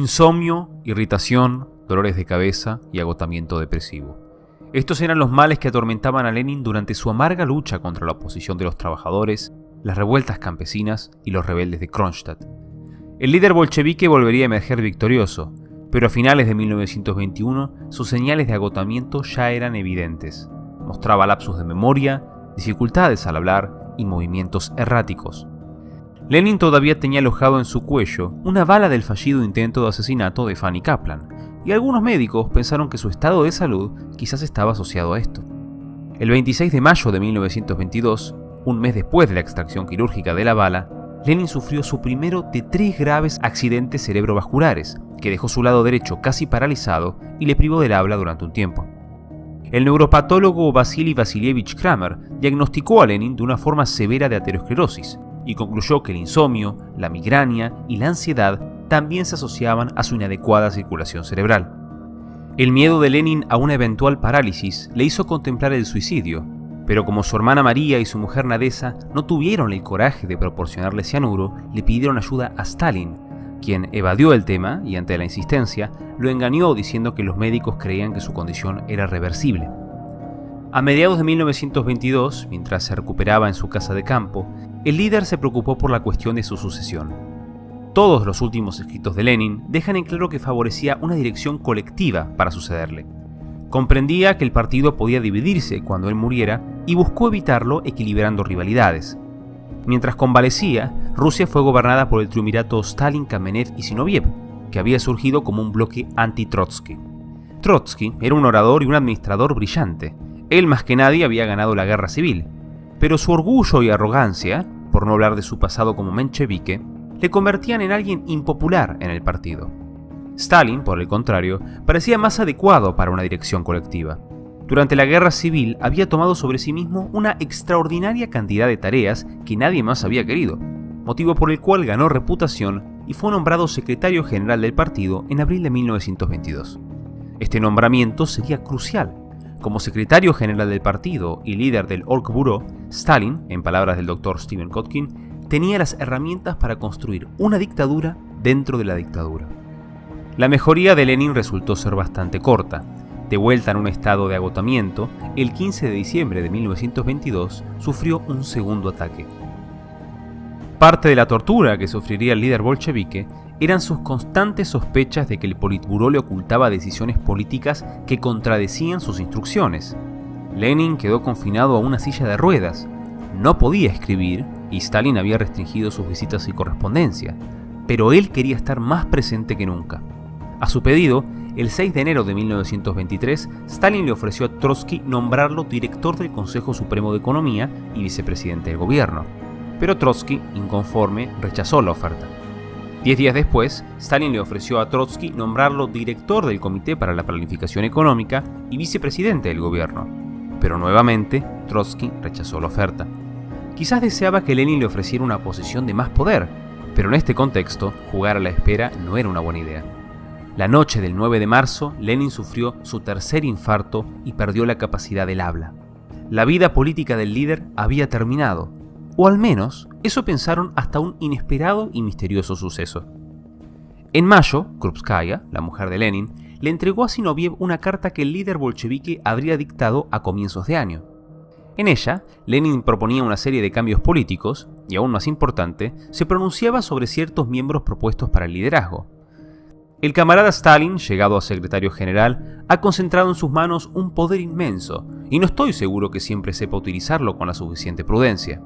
insomnio, irritación, dolores de cabeza y agotamiento depresivo. Estos eran los males que atormentaban a Lenin durante su amarga lucha contra la oposición de los trabajadores, las revueltas campesinas y los rebeldes de Kronstadt. El líder bolchevique volvería a emerger victorioso, pero a finales de 1921 sus señales de agotamiento ya eran evidentes. Mostraba lapsus de memoria, dificultades al hablar y movimientos erráticos. Lenin todavía tenía alojado en su cuello una bala del fallido intento de asesinato de Fanny Kaplan, y algunos médicos pensaron que su estado de salud quizás estaba asociado a esto. El 26 de mayo de 1922, un mes después de la extracción quirúrgica de la bala, Lenin sufrió su primero de 3 graves accidentes cerebrovasculares, que dejó su lado derecho casi paralizado y le privó del habla durante un tiempo. El neuropatólogo Vasily Vasilievich Kramer diagnosticó a Lenin de una forma severa de aterosclerosis y concluyó que el insomnio, la migraña y la ansiedad también se asociaban a su inadecuada circulación cerebral. El miedo de Lenin a una eventual parálisis le hizo contemplar el suicidio, pero como su hermana María y su mujer Nadesa no tuvieron el coraje de proporcionarle cianuro, le pidieron ayuda a Stalin, quien evadió el tema y ante la insistencia lo engañó diciendo que los médicos creían que su condición era reversible. A mediados de 1922, mientras se recuperaba en su casa de campo, el líder se preocupó por la cuestión de su sucesión. Todos los últimos escritos de Lenin dejan en claro que favorecía una dirección colectiva para sucederle. Comprendía que el partido podía dividirse cuando él muriera y buscó evitarlo equilibrando rivalidades. Mientras convalecía, Rusia fue gobernada por el triunvirato Stalin, Kamenev y Zinoviev, que había surgido como un bloque anti-Trotsky. Trotsky era un orador y un administrador brillante. Él más que nadie había ganado la guerra civil, pero su orgullo y arrogancia, por no hablar de su pasado como menchevique, le convertían en alguien impopular en el partido. Stalin, por el contrario, parecía más adecuado para una dirección colectiva. Durante la guerra civil había tomado sobre sí mismo una extraordinaria cantidad de tareas que nadie más había querido, motivo por el cual ganó reputación y fue nombrado secretario general del partido en abril de 1922. Este nombramiento sería crucial. Como secretario general del partido y líder del Orgbureau, Stalin, en palabras del Dr. Stephen Kotkin, tenía las herramientas para construir una dictadura dentro de la dictadura. La mejoría de Lenin resultó ser bastante corta. De vuelta en un estado de agotamiento, el 15 de diciembre de 1922 sufrió un segundo ataque. Parte de la tortura que sufriría el líder bolchevique eran sus constantes sospechas de que el Politburó le ocultaba decisiones políticas que contradecían sus instrucciones. Lenin quedó confinado a una silla de ruedas, no podía escribir y Stalin había restringido sus visitas y correspondencia, pero él quería estar más presente que nunca. A su pedido, el 6 de enero de 1923, Stalin le ofreció a Trotsky nombrarlo director del Consejo Supremo de Economía y vicepresidente del gobierno, pero Trotsky, inconforme, rechazó la oferta. 10 días después, Stalin le ofreció a Trotsky nombrarlo director del Comité para la Planificación Económica y vicepresidente del gobierno, pero nuevamente Trotsky rechazó la oferta. Quizás deseaba que Lenin le ofreciera una posición de más poder, pero en este contexto, jugar a la espera no era una buena idea. La noche del 9 de marzo, Lenin sufrió su tercer infarto y perdió la capacidad del habla. La vida política del líder había terminado, o al menos eso pensaron hasta un inesperado y misterioso suceso. En mayo, Krupskaya, la mujer de Lenin, le entregó a Zinoviev una carta que el líder bolchevique habría dictado a comienzos de año. En ella, Lenin proponía una serie de cambios políticos, y aún más importante, se pronunciaba sobre ciertos miembros propuestos para el liderazgo. El camarada Stalin, llegado a secretario general, ha concentrado en sus manos un poder inmenso, y no estoy seguro que siempre sepa utilizarlo con la suficiente prudencia.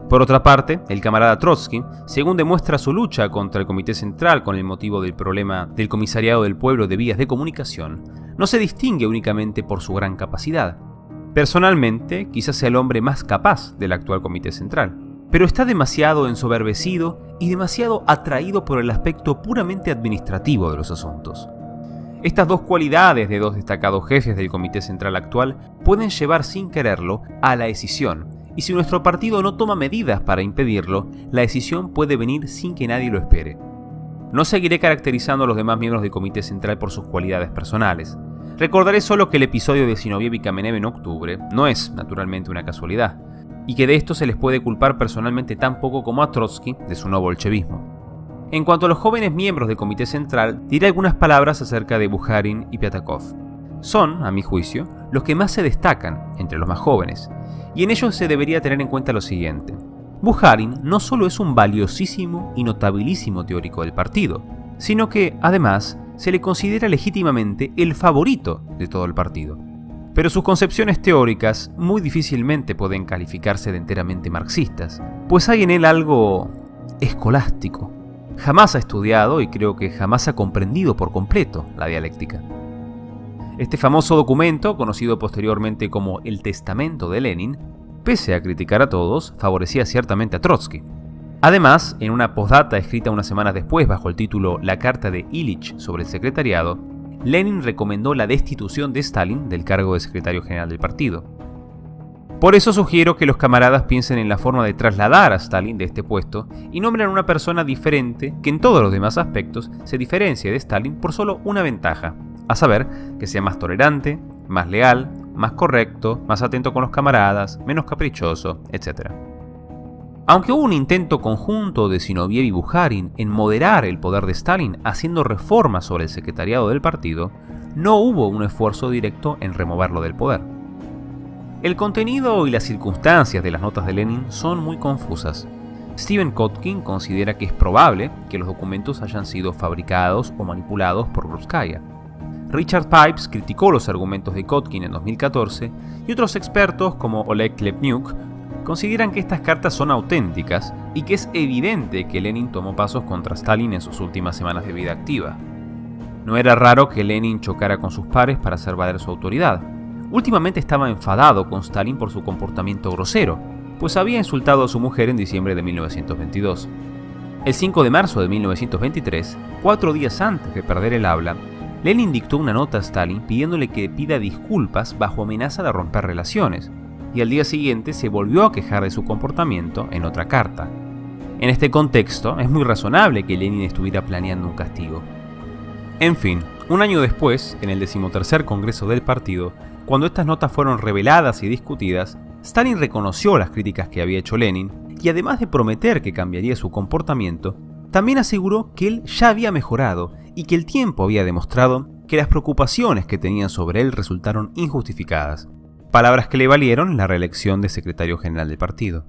Por otra parte, el camarada Trotsky, según demuestra su lucha contra el Comité Central con el motivo del problema del Comisariado del Pueblo de Vías de Comunicación, no se distingue únicamente por su gran capacidad. Personalmente, quizás sea el hombre más capaz del actual Comité Central, pero está demasiado ensoberbecido y demasiado atraído por el aspecto puramente administrativo de los asuntos. Estas dos cualidades de dos destacados jefes del Comité Central actual pueden llevar sin quererlo a la escisión, y si nuestro partido no toma medidas para impedirlo, la escisión puede venir sin que nadie lo espere. No seguiré caracterizando a los demás miembros del Comité Central por sus cualidades personales. Recordaré solo que el episodio de Zinoviev y Kamenev en octubre no es, naturalmente, una casualidad, y que de esto se les puede culpar personalmente tan poco como a Trotsky de su no bolchevismo. En cuanto a los jóvenes miembros del Comité Central, diré algunas palabras acerca de Bukharin y Pyatakov. Son, a mi juicio, los que más se destacan entre los más jóvenes, y en ellos se debería tener en cuenta lo siguiente. Bukharin no solo es un valiosísimo y notabilísimo teórico del partido, sino que, además, se le considera legítimamente el favorito de todo el partido. Pero sus concepciones teóricas muy difícilmente pueden calificarse de enteramente marxistas, pues hay en él algo escolástico. Jamás ha estudiado y creo que jamás ha comprendido por completo la dialéctica. Este famoso documento, conocido posteriormente como el Testamento de Lenin, pese a criticar a todos, favorecía ciertamente a Trotsky. Además, en una postdata escrita unas semanas después bajo el título La carta de Illich sobre el secretariado, Lenin recomendó la destitución de Stalin del cargo de secretario general del partido. Por eso sugiero que los camaradas piensen en la forma de trasladar a Stalin de este puesto y nombren a una persona diferente que en todos los demás aspectos se diferencie de Stalin por solo una ventaja, a saber, que sea más tolerante, más leal, más correcto, más atento con los camaradas, menos caprichoso, etc. Aunque hubo un intento conjunto de Zinoviev y Bukharin en moderar el poder de Stalin haciendo reformas sobre el secretariado del partido, no hubo un esfuerzo directo en removerlo del poder. El contenido y las circunstancias de las notas de Lenin son muy confusas. Stephen Kotkin considera que es probable que los documentos hayan sido fabricados o manipulados por Gruzskaya. Richard Pipes criticó los argumentos de Kotkin en 2014 y otros expertos como Oleg Klepniuk consideran que estas cartas son auténticas y que es evidente que Lenin tomó pasos contra Stalin en sus últimas semanas de vida activa. No era raro que Lenin chocara con sus pares para hacer valer su autoridad. Últimamente estaba enfadado con Stalin por su comportamiento grosero, pues había insultado a su mujer en diciembre de 1922. El 5 de marzo de 1923, 4 días antes de perder el habla, Lenin dictó una nota a Stalin pidiéndole que pida disculpas bajo amenaza de romper relaciones, y al día siguiente se volvió a quejar de su comportamiento en otra carta. En este contexto, es muy razonable que Lenin estuviera planeando un castigo. En fin, un año después, en el 13º Congreso del partido, cuando estas notas fueron reveladas y discutidas, Stalin reconoció las críticas que había hecho Lenin y además de prometer que cambiaría su comportamiento, también aseguró que él ya había mejorado y que el tiempo había demostrado que las preocupaciones que tenían sobre él resultaron injustificadas, palabras que le valieron la reelección de secretario general del partido.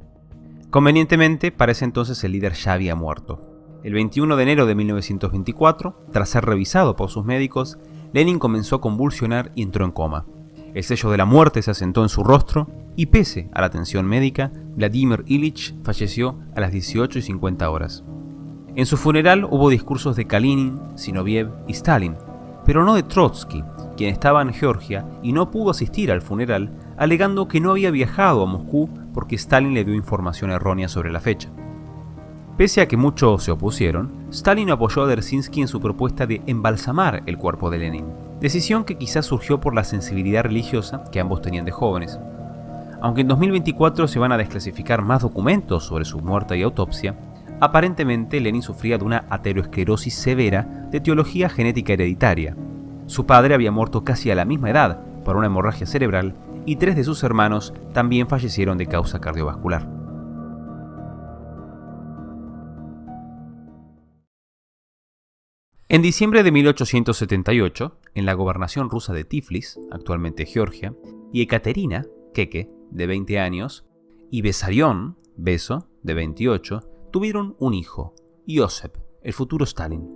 Convenientemente, para ese entonces el líder ya había muerto. El 21 de enero de 1924, tras ser revisado por sus médicos, Lenin comenzó a convulsionar y entró en coma. El sello de la muerte se asentó en su rostro y pese a la atención médica, Vladimir Ilich falleció a las 18:50 horas. En su funeral hubo discursos de Kalinin, Zinoviev y Stalin, pero no de Trotsky, quien estaba en Georgia y no pudo asistir al funeral, alegando que no había viajado a Moscú porque Stalin le dio información errónea sobre la fecha. Pese a que muchos se opusieron, Stalin apoyó a Dzerzhinsky en su propuesta de embalsamar el cuerpo de Lenin, decisión que quizás surgió por la sensibilidad religiosa que ambos tenían de jóvenes. Aunque en 2024 se van a desclasificar más documentos sobre su muerte y autopsia, aparentemente Lenin sufría de una aterosclerosis severa de etiología genética hereditaria. Su padre había muerto casi a la misma edad por una hemorragia cerebral y 3 de sus hermanos también fallecieron de causa cardiovascular. En diciembre de 1878, en la gobernación rusa de Tiflis, actualmente Georgia, y Ekaterina, Keke, de 20 años, y Besarión, Beso, de 28, tuvieron un hijo, Iosif, el futuro Stalin.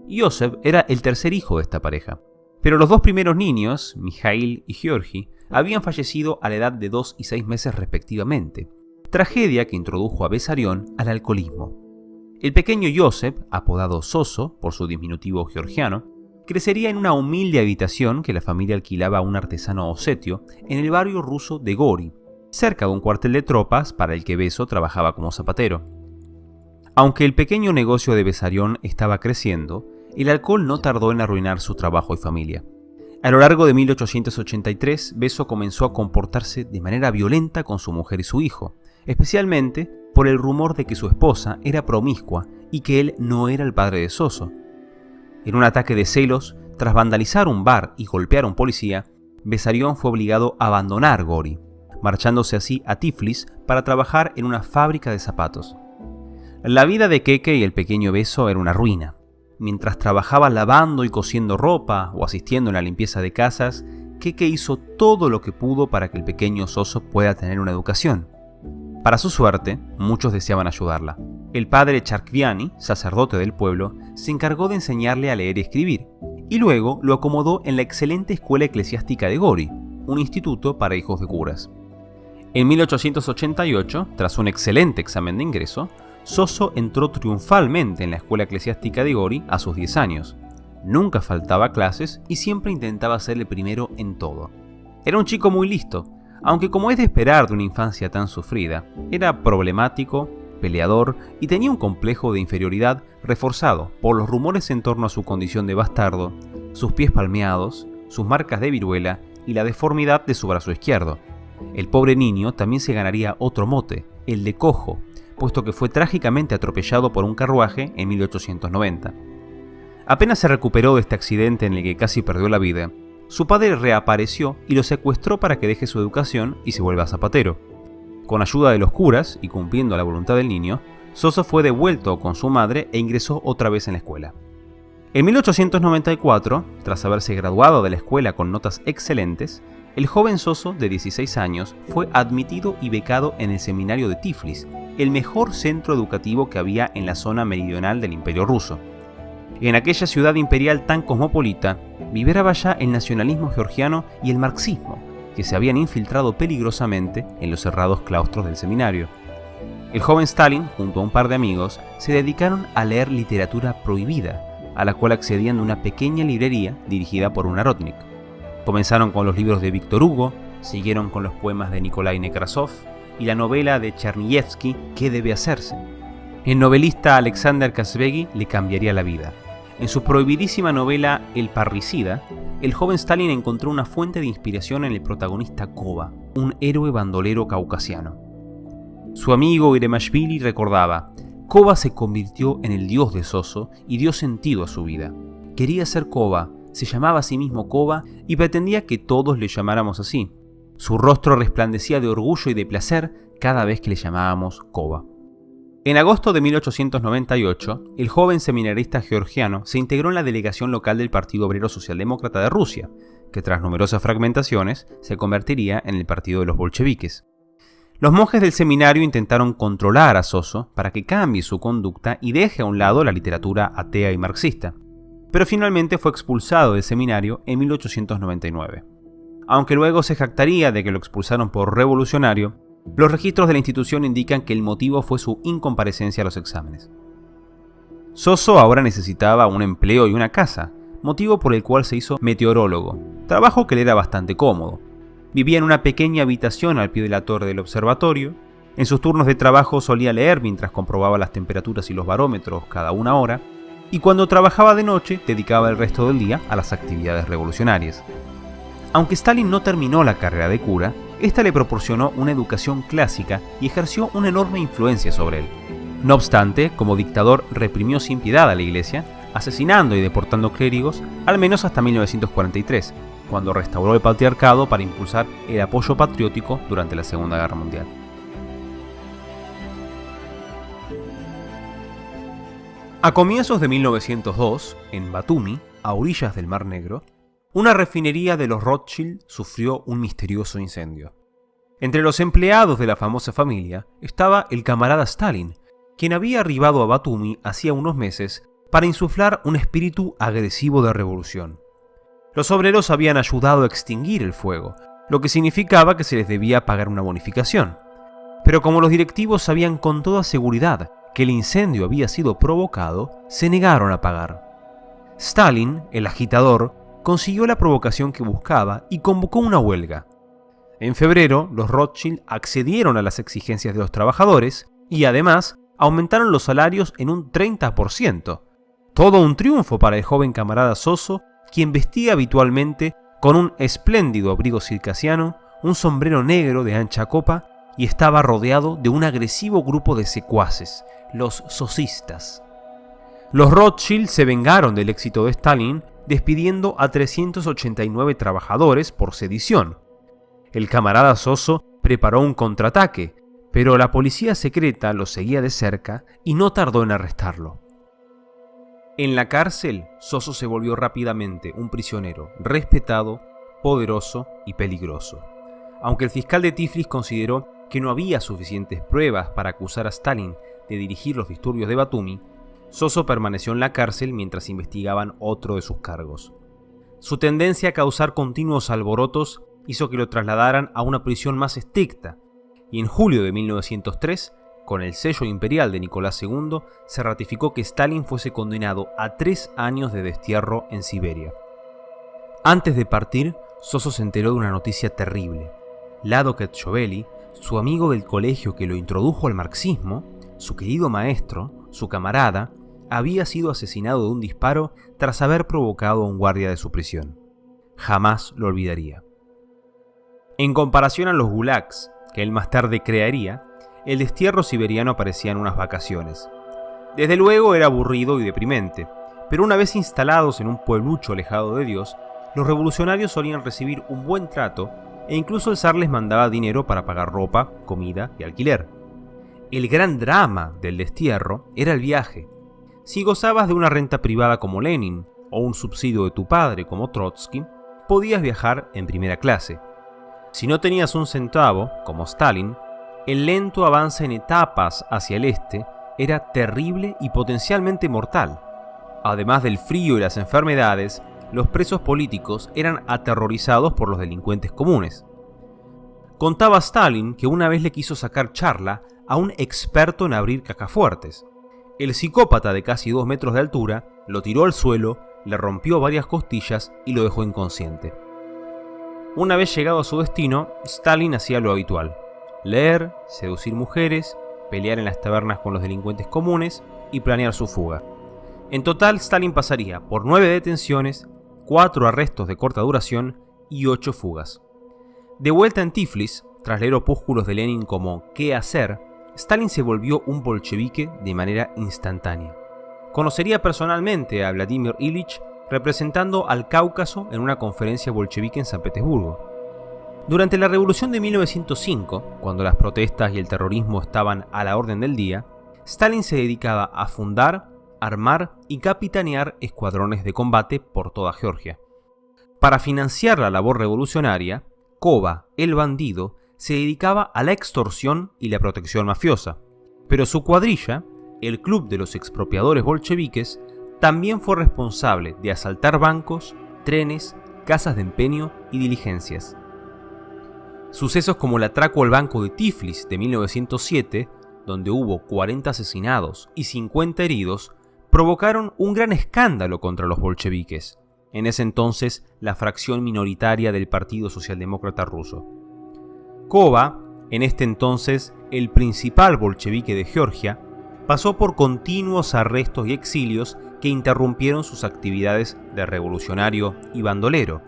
Iosif era el tercer hijo de esta pareja, pero los 2 primeros niños, Mikhail y Georgi, habían fallecido a la edad de 2 y 6 meses respectivamente, tragedia que introdujo a Besarión al alcoholismo. El pequeño Iosif, apodado Soso por su diminutivo georgiano, crecería en una humilde habitación que la familia alquilaba a un artesano osetio en el barrio ruso de Gori, cerca de un cuartel de tropas para el que Beso trabajaba como zapatero. Aunque el pequeño negocio de Besarión estaba creciendo, el alcohol no tardó en arruinar su trabajo y familia. A lo largo de 1883, Beso comenzó a comportarse de manera violenta con su mujer y su hijo, especialmente por el rumor de que su esposa era promiscua y que él no era el padre de Soso. En un ataque de celos, tras vandalizar un bar y golpear a un policía, Besarión fue obligado a abandonar Gori, marchándose así a Tiflis para trabajar en una fábrica de zapatos. La vida de Keke y el pequeño Beso era una ruina. Mientras trabajaba lavando y cosiendo ropa o asistiendo en la limpieza de casas, Keke hizo todo lo que pudo para que el pequeño Soso pueda tener una educación. Para su suerte, muchos deseaban ayudarla. El padre Charkviani, sacerdote del pueblo, se encargó de enseñarle a leer y escribir, y luego lo acomodó en la excelente escuela eclesiástica de Gori, un instituto para hijos de curas. En 1888, tras un excelente examen de ingreso, Soso entró triunfalmente en la escuela eclesiástica de Gori a sus 10 años. Nunca faltaba clases y siempre intentaba ser el primero en todo. Era un chico muy listo, aunque como es de esperar de una infancia tan sufrida, era problemático, peleador y tenía un complejo de inferioridad reforzado por los rumores en torno a su condición de bastardo, sus pies palmeados, sus marcas de viruela y la deformidad de su brazo izquierdo. El pobre niño también se ganaría otro mote, el de cojo, puesto que fue trágicamente atropellado por un carruaje en 1890. Apenas se recuperó de este accidente en el que casi perdió la vida, su padre reapareció y lo secuestró para que deje su educación y se vuelva zapatero. Con ayuda de los curas y cumpliendo la voluntad del niño, Soso fue devuelto con su madre e ingresó otra vez en la escuela. En 1894, tras haberse graduado de la escuela con notas excelentes, el joven Soso, de 16 años, fue admitido y becado en el seminario de Tiflis, el mejor centro educativo que había en la zona meridional del Imperio Ruso. En aquella ciudad imperial tan cosmopolita, vibraba ya el nacionalismo georgiano y el marxismo, que se habían infiltrado peligrosamente en los cerrados claustros del seminario. El joven Stalin, junto a un par de amigos, se dedicaron a leer literatura prohibida, a la cual accedían de una pequeña librería dirigida por un Narodnik. Comenzaron con los libros de Víctor Hugo, siguieron con los poemas de Nikolai Nekrasov y la novela de Chernyshevsky, ¿Qué debe hacerse? El novelista Alexander Kazbegi le cambiaría la vida. En su prohibidísima novela El parricida, el joven Stalin encontró una fuente de inspiración en el protagonista Koba, un héroe bandolero caucasiano. Su amigo Eremashvili recordaba: Koba se convirtió en el dios de Soso y dio sentido a su vida. Quería ser Koba, se llamaba a sí mismo Koba y pretendía que todos le llamáramos así. Su rostro resplandecía de orgullo y de placer cada vez que le llamábamos Koba. En agosto de 1898, el joven seminarista georgiano se integró en la delegación local del Partido Obrero Socialdemócrata de Rusia, que tras numerosas fragmentaciones se convertiría en el partido de los bolcheviques. Los monjes del seminario intentaron controlar a Soso para que cambie su conducta y deje a un lado la literatura atea y marxista, pero finalmente fue expulsado del seminario en 1899. Aunque luego se jactaría de que lo expulsaron por revolucionario, los registros de la institución indican que el motivo fue su incomparecencia a los exámenes. Soso ahora necesitaba un empleo y una casa, motivo por el cual se hizo meteorólogo, trabajo que le era bastante cómodo. Vivía en una pequeña habitación al pie de la torre del observatorio. En sus turnos de trabajo solía leer mientras comprobaba las temperaturas y los barómetros cada una hora, y cuando trabajaba de noche dedicaba el resto del día a las actividades revolucionarias. Aunque Stalin no terminó la carrera de cura, esta le proporcionó una educación clásica y ejerció una enorme influencia sobre él. No obstante, como dictador reprimió sin piedad a la iglesia, asesinando y deportando clérigos, al menos hasta 1943, cuando restauró el patriarcado para impulsar el apoyo patriótico durante la Segunda Guerra Mundial. A comienzos de 1902, en Batumi, a orillas del Mar Negro, una refinería de los Rothschild sufrió un misterioso incendio. Entre los empleados de la famosa familia estaba el camarada Stalin, quien había arribado a Batumi hacía unos meses para insuflar un espíritu agresivo de revolución. Los obreros habían ayudado a extinguir el fuego, lo que significaba que se les debía pagar una bonificación. Pero como los directivos sabían con toda seguridad que el incendio había sido provocado, se negaron a pagar. Stalin, el agitador, consiguió la provocación que buscaba y convocó una huelga. En febrero, los Rothschild accedieron a las exigencias de los trabajadores y además aumentaron los salarios en un 30%. Todo un triunfo para el joven camarada Soso, quien vestía habitualmente con un espléndido abrigo circasiano, un sombrero negro de ancha copa y estaba rodeado de un agresivo grupo de secuaces, los sosistas. Los Rothschild se vengaron del éxito de Stalin despidiendo a 389 trabajadores por sedición. El camarada Soso preparó un contraataque, Pero la policía secreta lo seguía de cerca y no tardó en arrestarlo. En la cárcel, Soso se volvió rápidamente un prisionero respetado, poderoso y peligroso. Aunque el fiscal de Tiflis consideró que no había suficientes pruebas para acusar a Stalin de dirigir los disturbios de Batumi, Soso permaneció en la cárcel mientras investigaban otro de sus cargos. Su tendencia a causar continuos alborotos hizo que lo trasladaran a una prisión más estricta, y en julio de 1903, con el sello imperial de Nicolás II, se ratificó que Stalin fuese condenado a 3 años de destierro en Siberia. Antes de partir, Soso se enteró de una noticia terrible. Lado Ketchoveli, su amigo del colegio que lo introdujo al marxismo, su querido maestro, su camarada, había sido asesinado de un disparo tras haber provocado a un guardia de su prisión. Jamás lo olvidaría. En comparación a los gulags que él más tarde crearía, el destierro siberiano parecían unas vacaciones. Desde luego era aburrido y deprimente, pero una vez instalados en un pueblucho alejado de Dios, los revolucionarios solían recibir un buen trato e incluso el zar les mandaba dinero para pagar ropa, comida y alquiler. El gran drama del destierro era el viaje. Si gozabas de una renta privada como Lenin o un subsidio de tu padre como Trotsky, podías viajar en primera clase. Si no tenías un centavo, como Stalin, el lento avance en etapas hacia el este era terrible y potencialmente mortal. Además del frío y las enfermedades, los presos políticos eran aterrorizados por los delincuentes comunes. Contaba Stalin que una vez le quiso sacar charla a un experto en abrir cajafuertes. El psicópata de casi 2 metros de altura lo tiró al suelo, le rompió varias costillas y lo dejó inconsciente. Una vez llegado a su destino, Stalin hacía lo habitual: leer, seducir mujeres, pelear en las tabernas con los delincuentes comunes y planear su fuga. En total, Stalin pasaría por 9 detenciones, 4 arrestos de corta duración y 8 fugas. De vuelta en Tiflis, tras leer opúsculos de Lenin como ¿Qué hacer?, Stalin se volvió un bolchevique de manera instantánea. Conocería personalmente a Vladimir Ilich representando al Cáucaso en una conferencia bolchevique en San Petersburgo. Durante la Revolución de 1905, cuando las protestas y el terrorismo estaban a la orden del día, Stalin se dedicaba a fundar, armar y capitanear escuadrones de combate por toda Georgia. Para financiar la labor revolucionaria, Kova, el bandido, se dedicaba a la extorsión y la protección mafiosa, pero su cuadrilla, el Club de los Expropiadores Bolcheviques, también fue responsable de asaltar bancos, trenes, casas de empeño y diligencias. Sucesos como el atraco al banco de Tiflis de 1907, donde hubo 40 asesinados y 50 heridos, provocaron un gran escándalo contra los bolcheviques, en ese entonces la fracción minoritaria del Partido Socialdemócrata Ruso. Kova, en este entonces el principal bolchevique de Georgia, pasó por continuos arrestos y exilios que interrumpieron sus actividades de revolucionario y bandolero.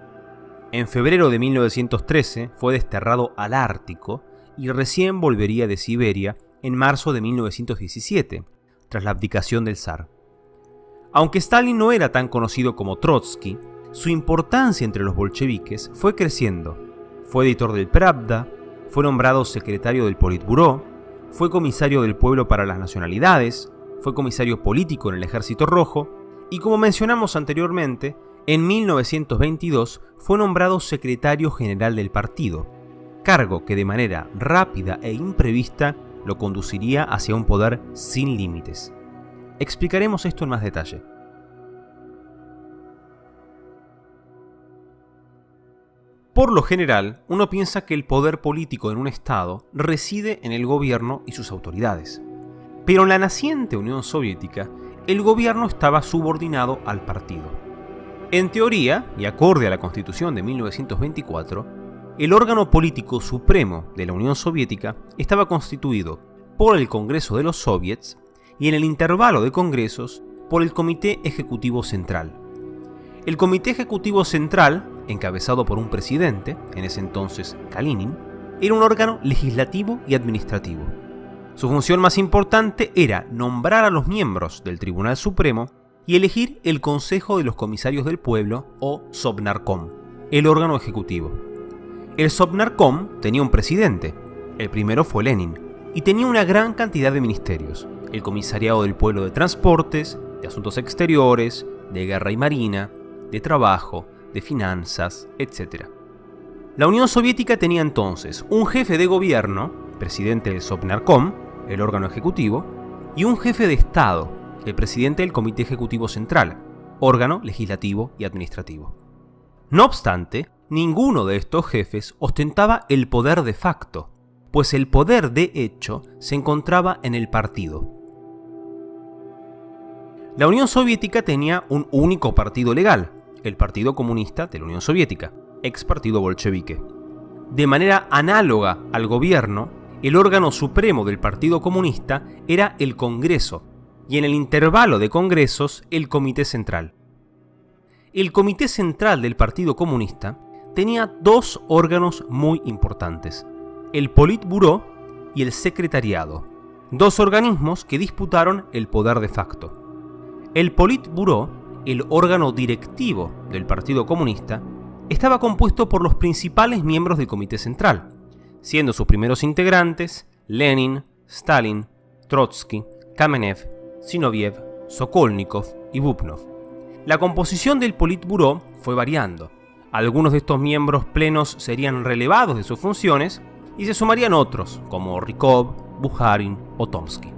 En febrero de 1913 fue desterrado al Ártico y recién volvería de Siberia en marzo de 1917, tras la abdicación del zar. Aunque Stalin no era tan conocido como Trotsky, su importancia entre los bolcheviques fue creciendo. Fue editor del Pravda, fue nombrado secretario del Politburó, fue comisario del pueblo para las nacionalidades, fue comisario político en el Ejército Rojo y, como mencionamos anteriormente, en 1922 fue nombrado secretario general del partido, cargo que de manera rápida e imprevista lo conduciría hacia un poder sin límites. Explicaremos esto en más detalle. Por lo general, uno piensa que el poder político en un Estado reside en el gobierno y sus autoridades. Pero en la naciente Unión Soviética, el gobierno estaba subordinado al partido. En teoría, y acorde a la Constitución de 1924, el órgano político supremo de la Unión Soviética estaba constituido por el Congreso de los Soviets y en el intervalo de congresos por el Comité Ejecutivo Central. El Comité Ejecutivo Central, encabezado por un presidente, en ese entonces Kalinin, era un órgano legislativo y administrativo. Su función más importante era nombrar a los miembros del Tribunal Supremo y elegir el Consejo de los Comisarios del Pueblo, o Sovnarkom, el órgano ejecutivo. El Sovnarkom tenía un presidente. El primero fue Lenin, y tenía una gran cantidad de ministerios: el Comisariado del Pueblo de Transportes, de Asuntos Exteriores, de Guerra y Marina, de Trabajo, de Finanzas, etc. La Unión Soviética tenía entonces un jefe de gobierno, presidente del Sovnarkom, el órgano ejecutivo, y un jefe de Estado, el presidente del Comité Ejecutivo Central, órgano legislativo y administrativo. No obstante, ninguno de estos jefes ostentaba el poder de facto, pues el poder de hecho se encontraba en el partido. La Unión Soviética tenía un único partido legal, el Partido Comunista de la Unión Soviética, ex partido bolchevique. De manera análoga al gobierno, el órgano supremo del Partido Comunista era el Congreso, y en el intervalo de congresos, el Comité Central. El Comité Central del Partido Comunista tenía dos órganos muy importantes: el Politburó y el Secretariado, dos organismos que disputaron el poder de facto. El Politburó, el órgano directivo del Partido Comunista, estaba compuesto por los principales miembros del Comité Central, siendo sus primeros integrantes Lenin, Stalin, Trotsky, Kamenev, Zinoviev, Sokolnikov y Bubnov. La composición del Politburó fue variando. Algunos de estos miembros plenos serían relevados de sus funciones y se sumarían otros, como Rykov, Bukharin o Tomsky.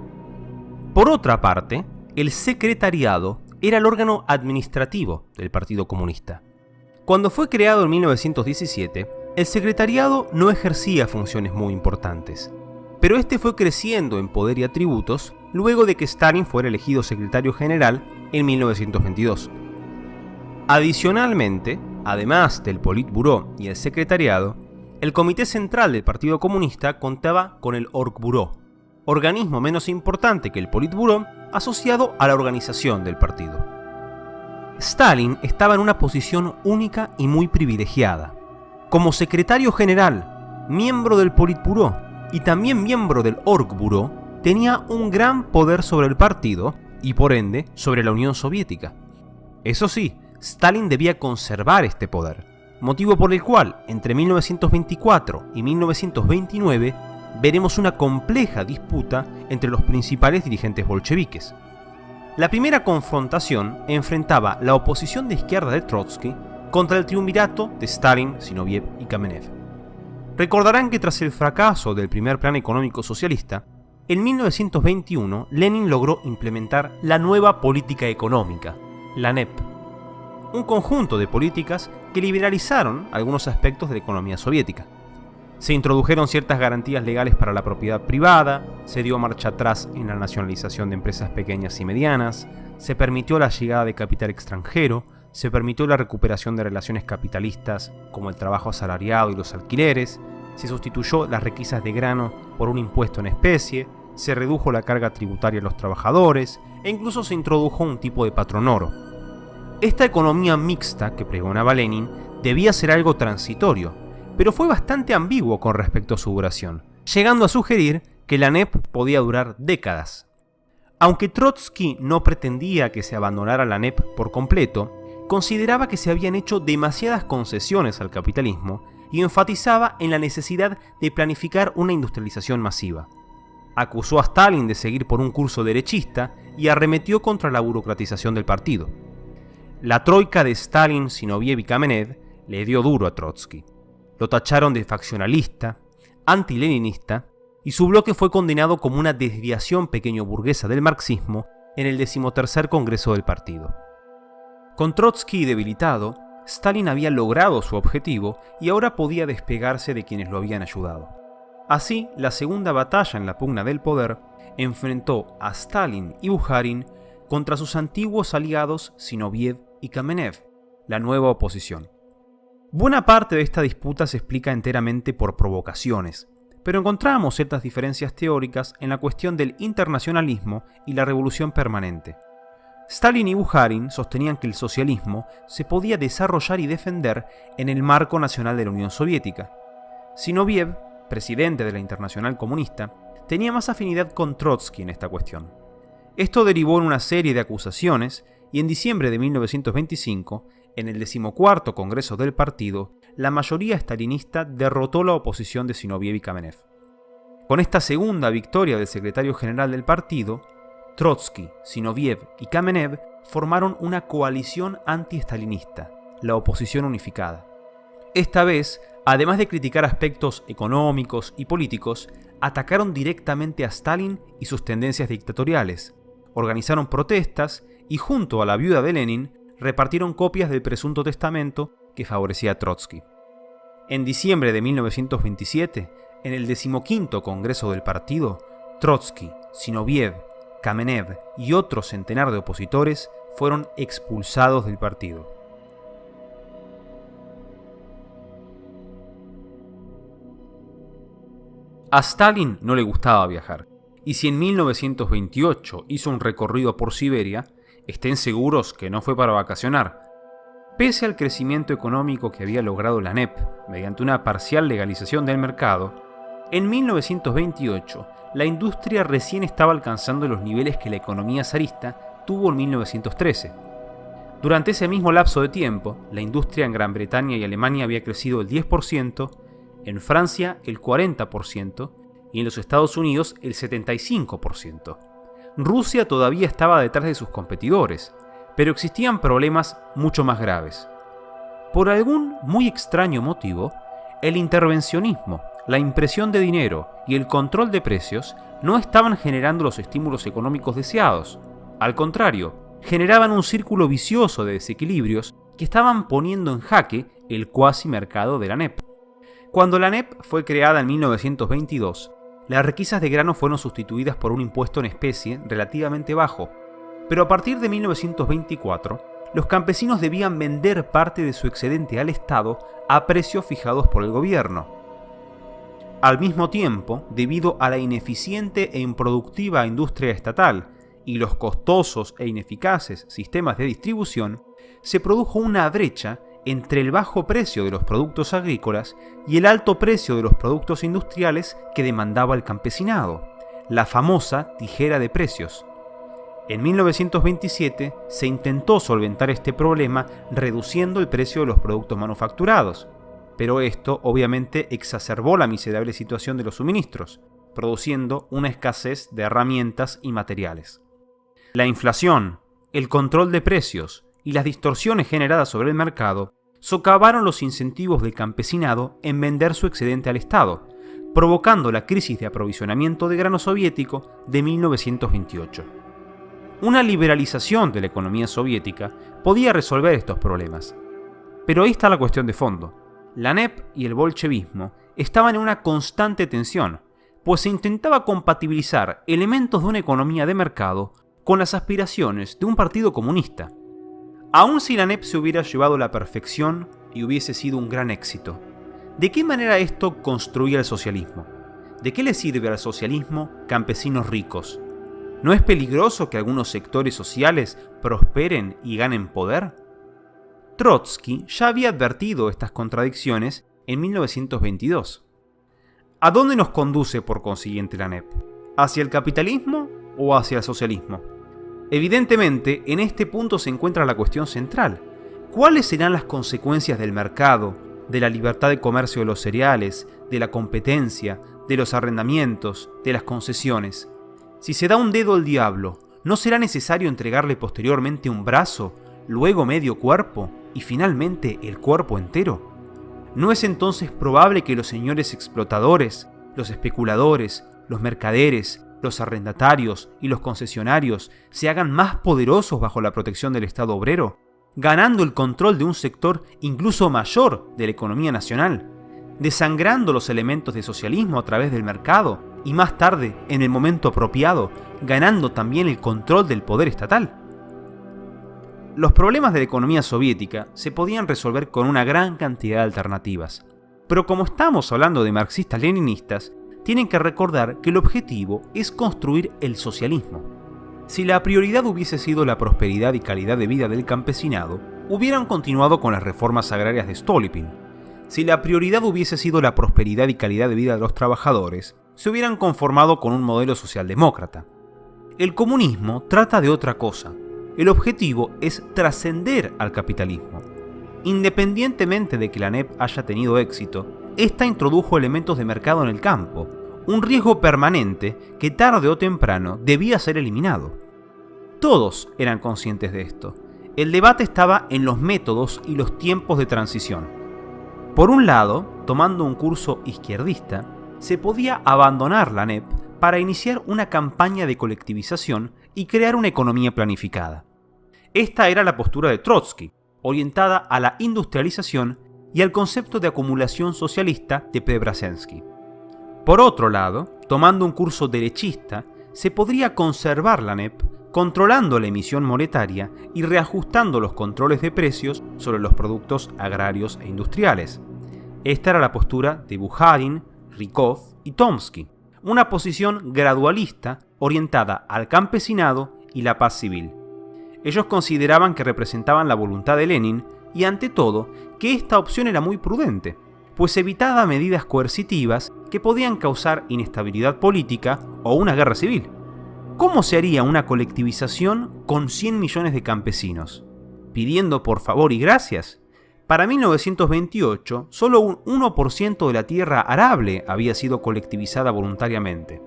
Por otra parte, el Secretariado era el órgano administrativo del Partido Comunista. Cuando fue creado en 1917, el Secretariado no ejercía funciones muy importantes, pero este fue creciendo en poder y atributos luego de que Stalin fuera elegido secretario general en 1922. Adicionalmente, además del Politburó y el Secretariado, el Comité Central del Partido Comunista contaba con el Orgburó, organismo menos importante que el Politburó, asociado a la organización del partido. Stalin estaba en una posición única y muy privilegiada. Como secretario general, miembro del Politburó y también miembro del Orgburó, tenía un gran poder sobre el partido y por ende sobre la Unión Soviética. Eso sí, Stalin debía conservar este poder, motivo por el cual entre 1924 y 1929 veremos una compleja disputa entre los principales dirigentes bolcheviques. La primera confrontación enfrentaba la oposición de izquierda de Trotsky contra el triunvirato de Stalin, Zinoviev y Kamenev. Recordarán que tras el fracaso del primer plan económico socialista, en 1921 Lenin logró implementar la nueva política económica, la NEP, un conjunto de políticas que liberalizaron algunos aspectos de la economía soviética. Se introdujeron ciertas garantías legales para la propiedad privada, se dio marcha atrás en la nacionalización de empresas pequeñas y medianas, se permitió la llegada de capital extranjero, se permitió la recuperación de relaciones capitalistas como el trabajo asalariado y los alquileres, se sustituyó las requisas de grano por un impuesto en especie, se redujo la carga tributaria a los trabajadores e incluso se introdujo un tipo de patronoro. Esta economía mixta que pregonaba Lenin debía ser algo transitorio, pero fue bastante ambiguo con respecto a su duración, llegando a sugerir que la NEP podía durar décadas. Aunque Trotsky no pretendía que se abandonara la NEP por completo, consideraba que se habían hecho demasiadas concesiones al capitalismo y enfatizaba en la necesidad de planificar una industrialización masiva. Acusó a Stalin de seguir por un curso derechista y arremetió contra la burocratización del partido. La troika de Stalin, Zinoviev y Kamenev le dio duro a Trotsky. Lo tacharon de faccionalista, antileninista, y su bloque fue condenado como una desviación pequeño burguesa del marxismo en el 13º Congreso del partido. Con Trotsky debilitado, Stalin había logrado su objetivo y ahora podía despegarse de quienes lo habían ayudado. Así, la segunda batalla en la pugna del poder enfrentó a Stalin y Bukharin contra sus antiguos aliados Zinoviev y Kamenev, la nueva oposición. Buena parte de esta disputa se explica enteramente por provocaciones, pero encontramos ciertas diferencias teóricas en la cuestión del internacionalismo y la revolución permanente. Stalin y Bukharin sostenían que el socialismo se podía desarrollar y defender en el marco nacional de la Unión Soviética. Zinoviev, presidente de la Internacional Comunista, tenía más afinidad con Trotsky en esta cuestión. Esto derivó en una serie de acusaciones y en diciembre de 1925, en el 14º Congreso del partido, la mayoría stalinista derrotó la oposición de Zinoviev y Kamenev. Con esta segunda victoria del secretario general del partido, Trotsky, Zinoviev y Kamenev formaron una coalición anti-estalinista, la Oposición Unificada. Esta vez, además de criticar aspectos económicos y políticos, atacaron directamente a Stalin y sus tendencias dictatoriales, organizaron protestas y junto a la viuda de Lenin repartieron copias del presunto testamento que favorecía a Trotsky. En diciembre de 1927, en el 15º Congreso del partido, Trotsky, Zinoviev, Kamenev y otro centenar de opositores fueron expulsados del partido. A Stalin no le gustaba viajar, y si en 1928 hizo un recorrido por Siberia, estén seguros que no fue para vacacionar. Pese al crecimiento económico que había logrado la NEP mediante una parcial legalización del mercado, en 1928 la industria recién estaba alcanzando los niveles que la economía zarista tuvo en 1913. Durante ese mismo lapso de tiempo, la industria en Gran Bretaña y Alemania había crecido el 10%, en Francia el 40% y en los Estados Unidos el 75%. Rusia todavía estaba detrás de sus competidores, pero existían problemas mucho más graves. Por algún muy extraño motivo, el intervencionismo, la impresión de dinero y el control de precios no estaban generando los estímulos económicos deseados. Al contrario, generaban un círculo vicioso de desequilibrios que estaban poniendo en jaque el cuasi mercado de la NEP. Cuando la NEP fue creada en 1922, las requisas de grano fueron sustituidas por un impuesto en especie relativamente bajo, pero a partir de 1924, los campesinos debían vender parte de su excedente al Estado a precios fijados por el gobierno. Al mismo tiempo, debido a la ineficiente e improductiva industria estatal y los costosos e ineficaces sistemas de distribución, se produjo una brecha entre el bajo precio de los productos agrícolas y el alto precio de los productos industriales que demandaba el campesinado, la famosa tijera de precios. En 1927 se intentó solventar este problema reduciendo el precio de los productos manufacturados, pero esto obviamente exacerbó la miserable situación de los suministros, produciendo una escasez de herramientas y materiales. La inflación, el control de precios y las distorsiones generadas sobre el mercado socavaron los incentivos del campesinado en vender su excedente al Estado, provocando la crisis de aprovisionamiento de grano soviético de 1928. Una liberalización de la economía soviética podía resolver estos problemas. Pero ahí está la cuestión de fondo. La NEP y el bolchevismo estaban en una constante tensión, pues se intentaba compatibilizar elementos de una economía de mercado con las aspiraciones de un partido comunista. Aun si la NEP se hubiera llevado a la perfección y hubiese sido un gran éxito, ¿de qué manera esto construía el socialismo? ¿De qué le sirve al socialismo campesinos ricos? ¿No es peligroso que algunos sectores sociales prosperen y ganen poder? Trotsky ya había advertido estas contradicciones en 1922. ¿A dónde nos conduce por consiguiente la NEP? ¿Hacia el capitalismo o hacia el socialismo? Evidentemente, en este punto se encuentra la cuestión central. ¿Cuáles serán las consecuencias del mercado, de la libertad de comercio de los cereales, de la competencia, de los arrendamientos, de las concesiones? Si se da un dedo al diablo, ¿no será necesario entregarle posteriormente un brazo, luego medio cuerpo y finalmente el cuerpo entero? ¿No es entonces probable que los señores explotadores, los especuladores, los mercaderes, los arrendatarios y los concesionarios se hagan más poderosos bajo la protección del Estado obrero, ganando el control de un sector incluso mayor de la economía nacional, desangrando los elementos de socialismo a través del mercado y más tarde, en el momento apropiado, ganando también el control del poder estatal? Los problemas de la economía soviética se podían resolver con una gran cantidad de alternativas, pero como estamos hablando de marxistas-leninistas, tienen que recordar que el objetivo es construir el socialismo. Si la prioridad hubiese sido la prosperidad y calidad de vida del campesinado, hubieran continuado con las reformas agrarias de Stolypin. Si la prioridad hubiese sido la prosperidad y calidad de vida de los trabajadores, se hubieran conformado con un modelo socialdemócrata. El comunismo trata de otra cosa. El objetivo es trascender al capitalismo. Independientemente de que la NEP haya tenido éxito, esta introdujo elementos de mercado en el campo, un riesgo permanente que tarde o temprano debía ser eliminado. Todos eran conscientes de esto. El debate estaba en los métodos y los tiempos de transición. Por un lado, tomando un curso izquierdista, se podía abandonar la NEP para iniciar una campaña de colectivización y crear una economía planificada. Esta era la postura de Trotsky, orientada a la industrialización y al concepto de acumulación socialista de Preobrazhensky. Por otro lado, tomando un curso derechista, se podría conservar la NEP controlando la emisión monetaria y reajustando los controles de precios sobre los productos agrarios e industriales. Esta era la postura de Bukharin, Rykov y Tomsky, una posición gradualista orientada al campesinado y la paz civil. Ellos consideraban que representaban la voluntad de Lenin y, ante todo, que esta opción era muy prudente, pues evitaba medidas coercitivas que podían causar inestabilidad política o una guerra civil. ¿Cómo se haría una colectivización con 100 millones de campesinos? ¿Pidiendo por favor y gracias? Para 1928, solo un 1% de la tierra arable había sido colectivizada voluntariamente.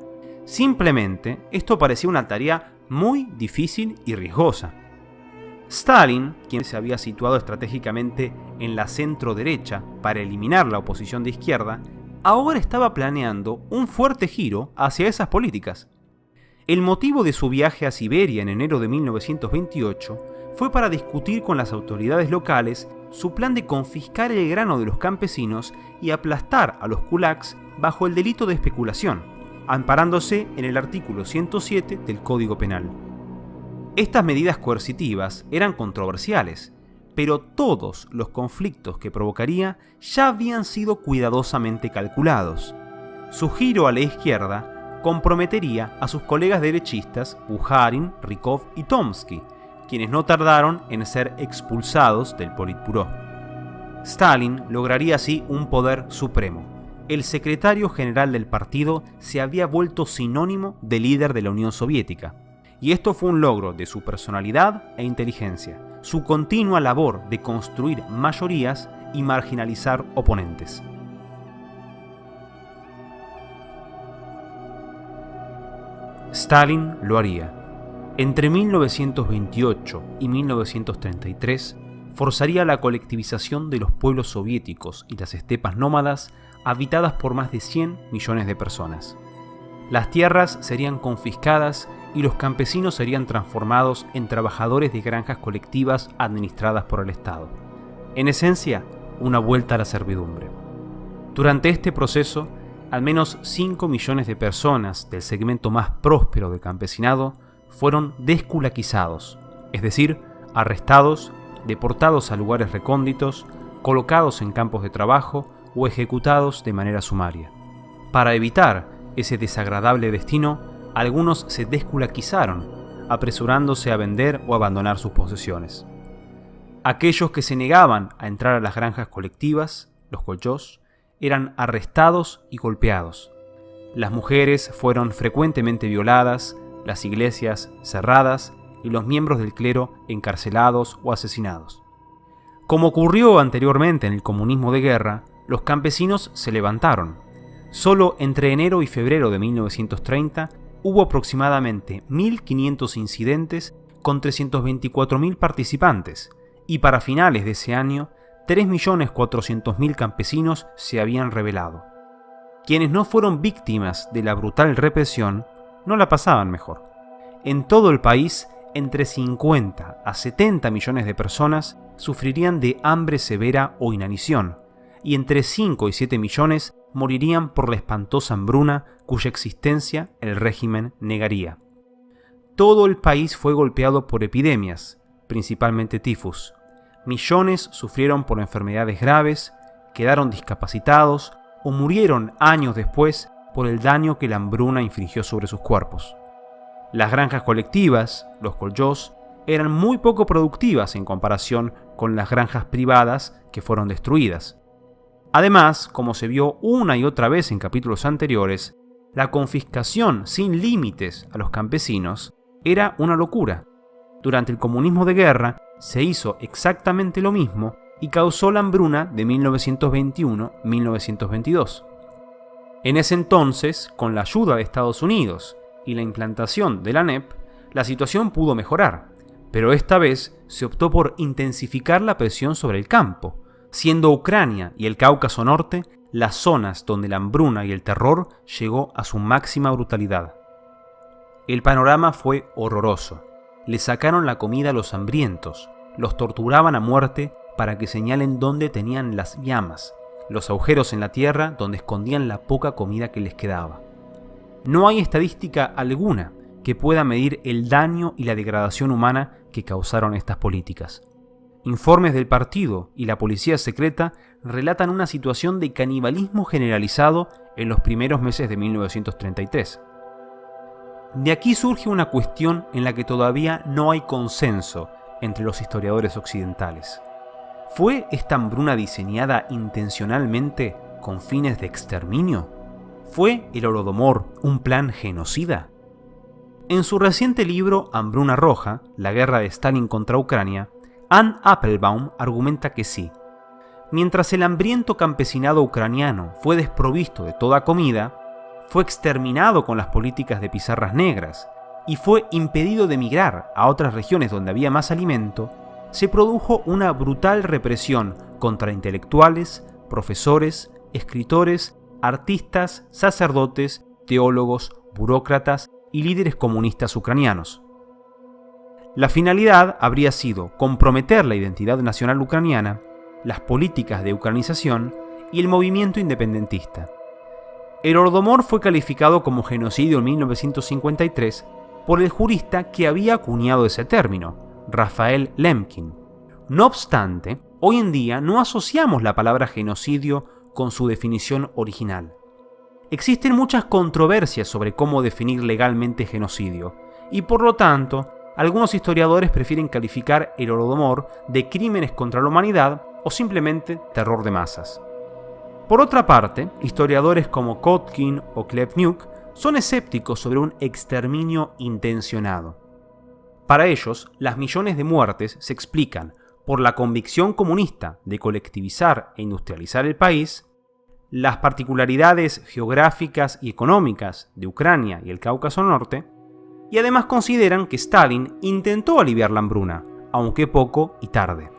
Simplemente, esto parecía una tarea muy difícil y riesgosa. Stalin, quien se había situado estratégicamente en la centro-derecha para eliminar la oposición de izquierda, ahora estaba planeando un fuerte giro hacia esas políticas. El motivo de su viaje a Siberia en enero de 1928 fue para discutir con las autoridades locales su plan de confiscar el grano de los campesinos y aplastar a los kulaks bajo el delito de especulación, amparándose en el artículo 107 del Código Penal. Estas medidas coercitivas eran controversiales, pero todos los conflictos que provocaría ya habían sido cuidadosamente calculados. Su giro a la izquierda comprometería a sus colegas derechistas Bukharin, Rykov y Tomsky, quienes no tardaron en ser expulsados del Politburó. Stalin lograría así un poder supremo. El secretario general del partido se había vuelto sinónimo de líder de la Unión Soviética, y esto fue un logro de su personalidad e inteligencia, su continua labor de construir mayorías y marginalizar oponentes. Stalin lo haría. Entre 1928 y 1933, forzaría la colectivización de los pueblos soviéticos y las estepas nómadas habitadas por más de 100 millones de personas. Las tierras serían confiscadas y los campesinos serían transformados en trabajadores de granjas colectivas administradas por el Estado. En esencia, una vuelta a la servidumbre. Durante este proceso, al menos 5 millones de personas del segmento más próspero del campesinado fueron desculaquizados, es decir, arrestados, deportados a lugares recónditos, colocados en campos de trabajo o ejecutados de manera sumaria. Para evitar ese desagradable destino, algunos se desculaquizaron, apresurándose a vender o abandonar sus posesiones. Aquellos que se negaban a entrar a las granjas colectivas, los kolchós, eran arrestados y golpeados. Las mujeres fueron frecuentemente violadas, las iglesias cerradas y los miembros del clero encarcelados o asesinados. Como ocurrió anteriormente en el comunismo de guerra, los campesinos se levantaron. Solo entre enero y febrero de 1930 hubo aproximadamente 1.500 incidentes con 324.000 participantes, y para finales de ese año, 3.400.000 campesinos se habían rebelado. Quienes no fueron víctimas de la brutal represión no la pasaban mejor. En todo el país, entre 50 a 70 millones de personas sufrirían de hambre severa o inanición, y entre 5 y 7 millones morirían por la espantosa hambruna cuya existencia el régimen negaría. Todo el país fue golpeado por epidemias, principalmente tifus. Millones sufrieron por enfermedades graves, quedaron discapacitados o murieron años después por el daño que la hambruna infligió sobre sus cuerpos. Las granjas colectivas, los kolchós, eran muy poco productivas en comparación con las granjas privadas que fueron destruidas. Además, como se vio una y otra vez en capítulos anteriores, la confiscación sin límites a los campesinos era una locura. Durante el comunismo de guerra se hizo exactamente lo mismo y causó la hambruna de 1921-1922. En ese entonces, con la ayuda de Estados Unidos y la implantación de la ANEP, la situación pudo mejorar, pero esta vez se optó por intensificar la presión sobre el campo, siendo Ucrania y el Cáucaso Norte las zonas donde la hambruna y el terror llegó a su máxima brutalidad. El panorama fue horroroso. Le sacaron la comida a los hambrientos, los torturaban a muerte para que señalen dónde tenían las llamas, los agujeros en la tierra donde escondían la poca comida que les quedaba. No hay estadística alguna que pueda medir el daño y la degradación humana que causaron estas políticas. Informes del partido y la policía secreta relatan una situación de canibalismo generalizado en los primeros meses de 1933. De aquí surge una cuestión en la que todavía no hay consenso entre los historiadores occidentales. ¿Fue esta hambruna diseñada intencionalmente con fines de exterminio? ¿Fue el Holodomor un plan genocida? En su reciente libro Hambruna Roja, la guerra de Stalin contra Ucrania, Anne Applebaum argumenta que sí. Mientras el hambriento campesinado ucraniano fue desprovisto de toda comida, fue exterminado con las políticas de pizarras negras y fue impedido de migrar a otras regiones donde había más alimento, se produjo una brutal represión contra intelectuales, profesores, escritores, artistas, sacerdotes, teólogos, burócratas y líderes comunistas ucranianos. La finalidad habría sido comprometer la identidad nacional ucraniana, las políticas de ucranización y el movimiento independentista. El Holodomor fue calificado como genocidio en 1953 por el jurista que había acuñado ese término, Raphael Lemkin. No obstante, hoy en día no asociamos la palabra genocidio con su definición original. Existen muchas controversias sobre cómo definir legalmente genocidio, y por lo tanto, algunos historiadores prefieren calificar el Holodomor de crímenes contra la humanidad o simplemente terror de masas. Por otra parte, historiadores como Kotkin o Klevniuk son escépticos sobre un exterminio intencionado. Para ellos, las millones de muertes se explican por la convicción comunista de colectivizar e industrializar el país, las particularidades geográficas y económicas de Ucrania y el Cáucaso Norte, y además consideran que Stalin intentó aliviar la hambruna, aunque poco y tarde.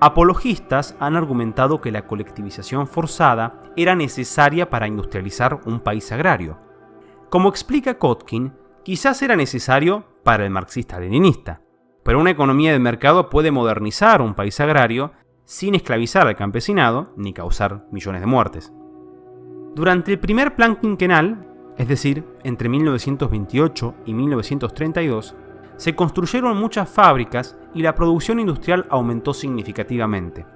Apologistas han argumentado que la colectivización forzada era necesaria para industrializar un país agrario. Como explica Kotkin, quizás era necesario para el marxista-leninista, pero una economía de mercado puede modernizar un país agrario sin esclavizar al campesinado ni causar millones de muertes. Durante el primer plan quinquenal, es decir, entre 1928 y 1932, se construyeron muchas fábricas y la producción industrial aumentó significativamente.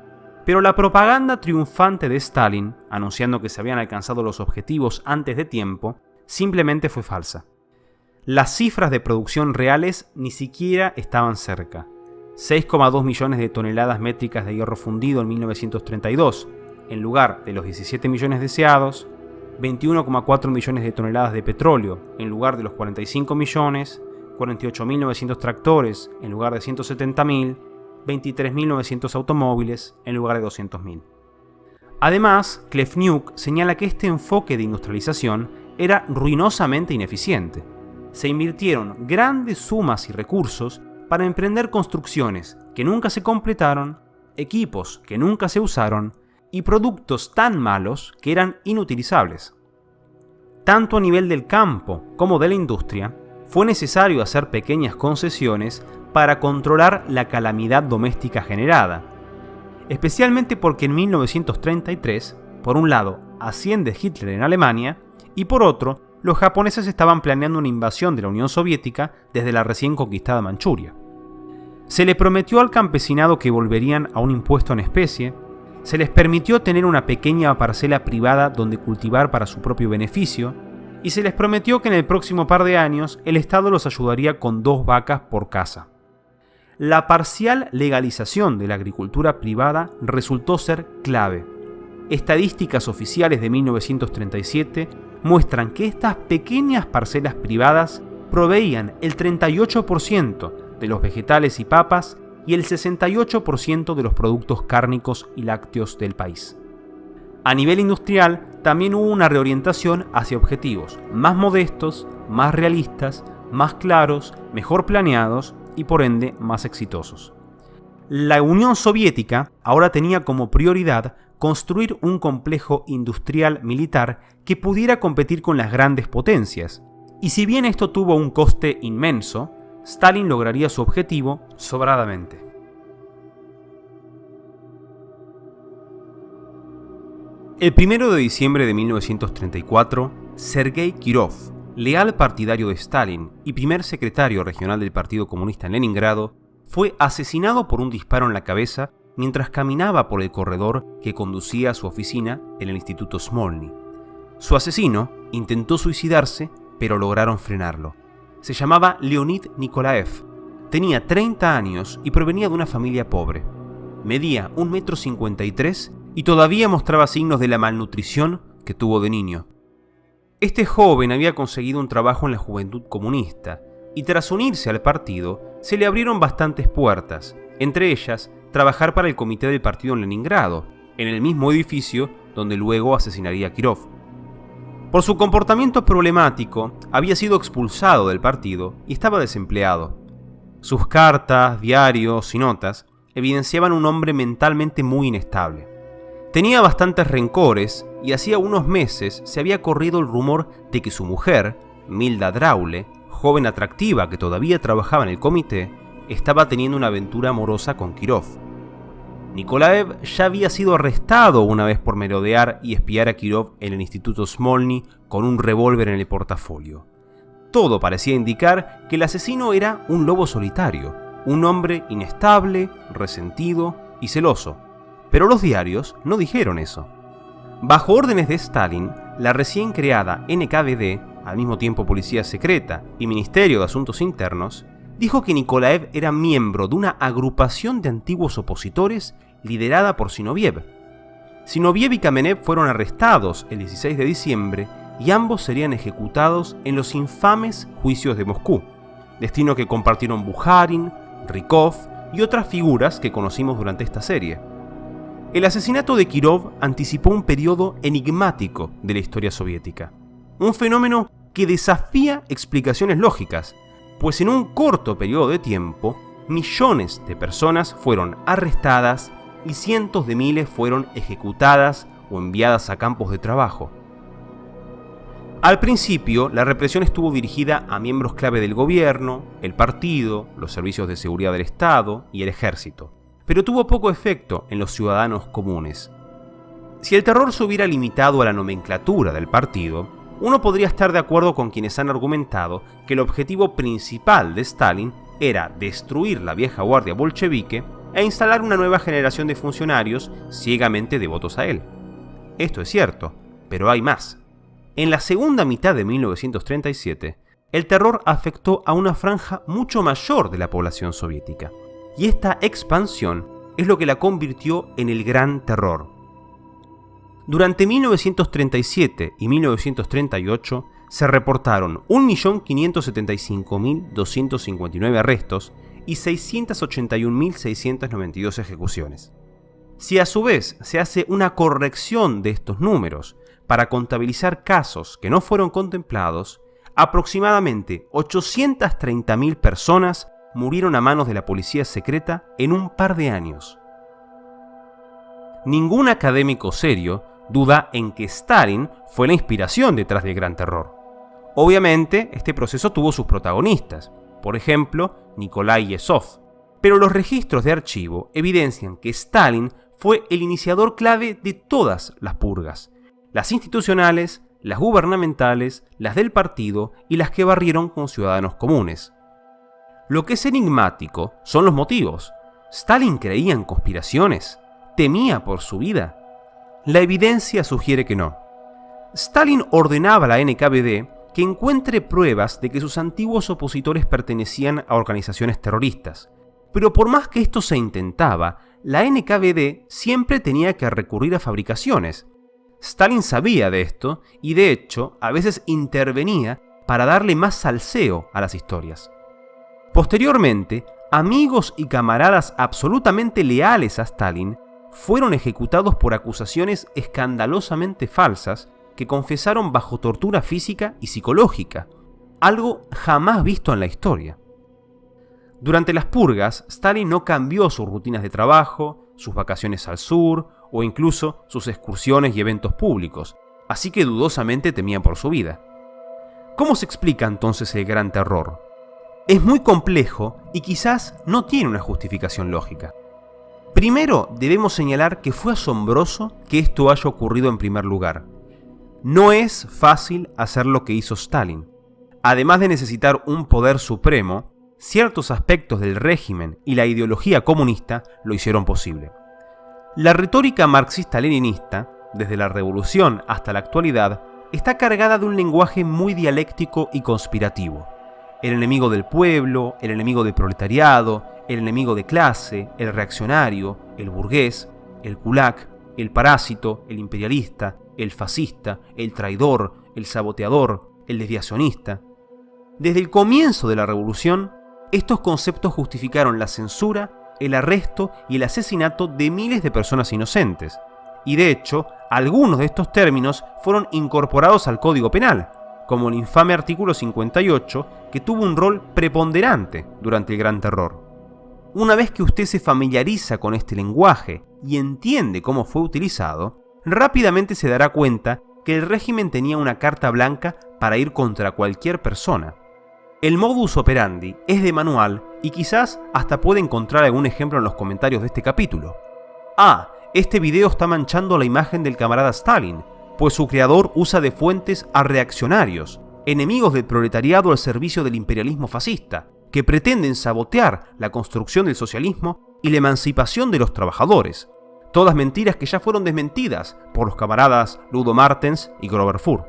Pero la propaganda triunfante de Stalin, anunciando que se habían alcanzado los objetivos antes de tiempo, simplemente fue falsa. Las cifras de producción reales ni siquiera estaban cerca. 6,2 millones de toneladas métricas de hierro fundido en 1932, en lugar de los 17 millones deseados, 21,4 millones de toneladas de petróleo, en lugar de los 45 millones, 48.900 tractores, en lugar de 170.000, 23.900 automóviles, en lugar de 200.000. Además, Klevniuk señala que este enfoque de industrialización era ruinosamente ineficiente. Se invirtieron grandes sumas y recursos para emprender construcciones que nunca se completaron, equipos que nunca se usaron y productos tan malos que eran inutilizables. Tanto a nivel del campo como de la industria, fue necesario hacer pequeñas concesiones para controlar la calamidad doméstica generada, especialmente porque en 1933, por un lado, asciende Hitler en Alemania y por otro, los japoneses estaban planeando una invasión de la Unión Soviética desde la recién conquistada Manchuria. Se le prometió al campesinado que volverían a un impuesto en especie, se les permitió tener una pequeña parcela privada donde cultivar para su propio beneficio, y se les prometió que en el próximo par de años el Estado los ayudaría con 2 vacas por casa. La parcial legalización de la agricultura privada resultó ser clave. Estadísticas oficiales de 1937 muestran que estas pequeñas parcelas privadas proveían el 38% de los vegetales y papas y el 68% de los productos cárnicos y lácteos del país. A nivel industrial, también hubo una reorientación hacia objetivos más modestos, más realistas, más claros, mejor planeados y por ende más exitosos. La Unión Soviética ahora tenía como prioridad construir un complejo industrial militar que pudiera competir con las grandes potencias, y si bien esto tuvo un coste inmenso, Stalin lograría su objetivo sobradamente. El 1 de diciembre de 1934, Sergei Kirov, leal partidario de Stalin y primer secretario regional del Partido Comunista en Leningrado, fue asesinado por un disparo en la cabeza mientras caminaba por el corredor que conducía a su oficina en el Instituto Smolny. Su asesino intentó suicidarse, pero lograron frenarlo. Se llamaba Leonid Nikolaev, tenía 30 años y provenía de una familia pobre. Medía 1,53 m y todavía mostraba signos de la malnutrición que tuvo de niño. Este joven había conseguido un trabajo en la Juventud Comunista y tras unirse al partido se le abrieron bastantes puertas, entre ellas trabajar para el comité del partido en Leningrado, en el mismo edificio donde luego asesinaría a Kirov. Por su comportamiento problemático, había sido expulsado del partido y estaba desempleado. Sus cartas, diarios y notas evidenciaban un hombre mentalmente muy inestable. Tenía bastantes rencores y hacía unos meses se había corrido el rumor de que su mujer, Milda Draule, joven atractiva que todavía trabajaba en el comité, estaba teniendo una aventura amorosa con Kirov. Nikolaev ya había sido arrestado una vez por merodear y espiar a Kirov en el Instituto Smolny con un revólver en el portafolio. Todo parecía indicar que el asesino era un lobo solitario, un hombre inestable, resentido y celoso. Pero los diarios no dijeron eso. Bajo órdenes de Stalin, la recién creada NKVD, al mismo tiempo Policía Secreta y Ministerio de Asuntos Internos, dijo que Nikolaev era miembro de una agrupación de antiguos opositores liderada por Zinoviev. Zinoviev y Kamenev fueron arrestados el 16 de diciembre y ambos serían ejecutados en los infames juicios de Moscú, destino que compartieron Bukharin, Rykov y otras figuras que conocimos durante esta serie. El asesinato de Kirov anticipó un periodo enigmático de la historia soviética, un fenómeno que desafía explicaciones lógicas, pues en un corto periodo de tiempo, millones de personas fueron arrestadas y cientos de miles fueron ejecutadas o enviadas a campos de trabajo. Al principio, la represión estuvo dirigida a miembros clave del gobierno, el partido, los servicios de seguridad del Estado y el ejército, pero tuvo poco efecto en los ciudadanos comunes. Si el terror se hubiera limitado a la nomenclatura del partido, uno podría estar de acuerdo con quienes han argumentado que el objetivo principal de Stalin era destruir la vieja guardia bolchevique e instalar una nueva generación de funcionarios ciegamente devotos a él. Esto es cierto, pero hay más. En la segunda mitad de 1937, el terror afectó a una franja mucho mayor de la población soviética, y esta expansión es lo que la convirtió en el Gran Terror. Durante 1937 y 1938 se reportaron 1.575.259 arrestos y 681.692 ejecuciones. Si a su vez se hace una corrección de estos números para contabilizar casos que no fueron contemplados, aproximadamente 830.000 personas murieron a manos de la policía secreta en un par de años. Ningún académico serio duda en que Stalin fue la inspiración detrás del Gran Terror. Obviamente, este proceso tuvo sus protagonistas, por ejemplo, Nikolai Yezhov, pero los registros de archivo evidencian que Stalin fue el iniciador clave de todas las purgas, las institucionales, las gubernamentales, las del partido y las que barrieron con ciudadanos comunes. Lo que es enigmático son los motivos. ¿Stalin creía en conspiraciones? ¿Temía por su vida? La evidencia sugiere que no. Stalin ordenaba a la NKVD que encuentre pruebas de que sus antiguos opositores pertenecían a organizaciones terroristas. Pero por más que esto se intentaba, la NKVD siempre tenía que recurrir a fabricaciones. Stalin sabía de esto y de hecho a veces intervenía para darle más salseo a las historias. Posteriormente, amigos y camaradas absolutamente leales a Stalin fueron ejecutados por acusaciones escandalosamente falsas que confesaron bajo tortura física y psicológica, algo jamás visto en la historia. Durante las purgas, Stalin no cambió sus rutinas de trabajo, sus vacaciones al sur o incluso sus excursiones y eventos públicos, así que dudosamente temía por su vida. ¿Cómo se explica entonces el Gran Terror? Es muy complejo y quizás no tiene una justificación lógica. Primero, debemos señalar que fue asombroso que esto haya ocurrido en primer lugar. No es fácil hacer lo que hizo Stalin. Además de necesitar un poder supremo, ciertos aspectos del régimen y la ideología comunista lo hicieron posible. La retórica marxista-leninista, desde la revolución hasta la actualidad, está cargada de un lenguaje muy dialéctico y conspirativo. El enemigo del pueblo, el enemigo del proletariado, el enemigo de clase, el reaccionario, el burgués, el kulak, el parásito, el imperialista, el fascista, el traidor, el saboteador, el desviacionista. Desde el comienzo de la revolución, estos conceptos justificaron la censura, el arresto y el asesinato de miles de personas inocentes. Y de hecho, algunos de estos términos fueron incorporados al Código Penal, como el infame artículo 58, que tuvo un rol preponderante durante el Gran Terror. Una vez que usted se familiariza con este lenguaje y entiende cómo fue utilizado, rápidamente se dará cuenta que el régimen tenía una carta blanca para ir contra cualquier persona. El modus operandi es de manual y quizás hasta puede encontrar algún ejemplo en los comentarios de este capítulo. Este video está manchando la imagen del camarada Stalin, pues su creador usa de fuentes a reaccionarios, enemigos del proletariado al servicio del imperialismo fascista, que pretenden sabotear la construcción del socialismo y la emancipación de los trabajadores. Todas mentiras que ya fueron desmentidas por los camaradas Ludo Martens y Grover Furth.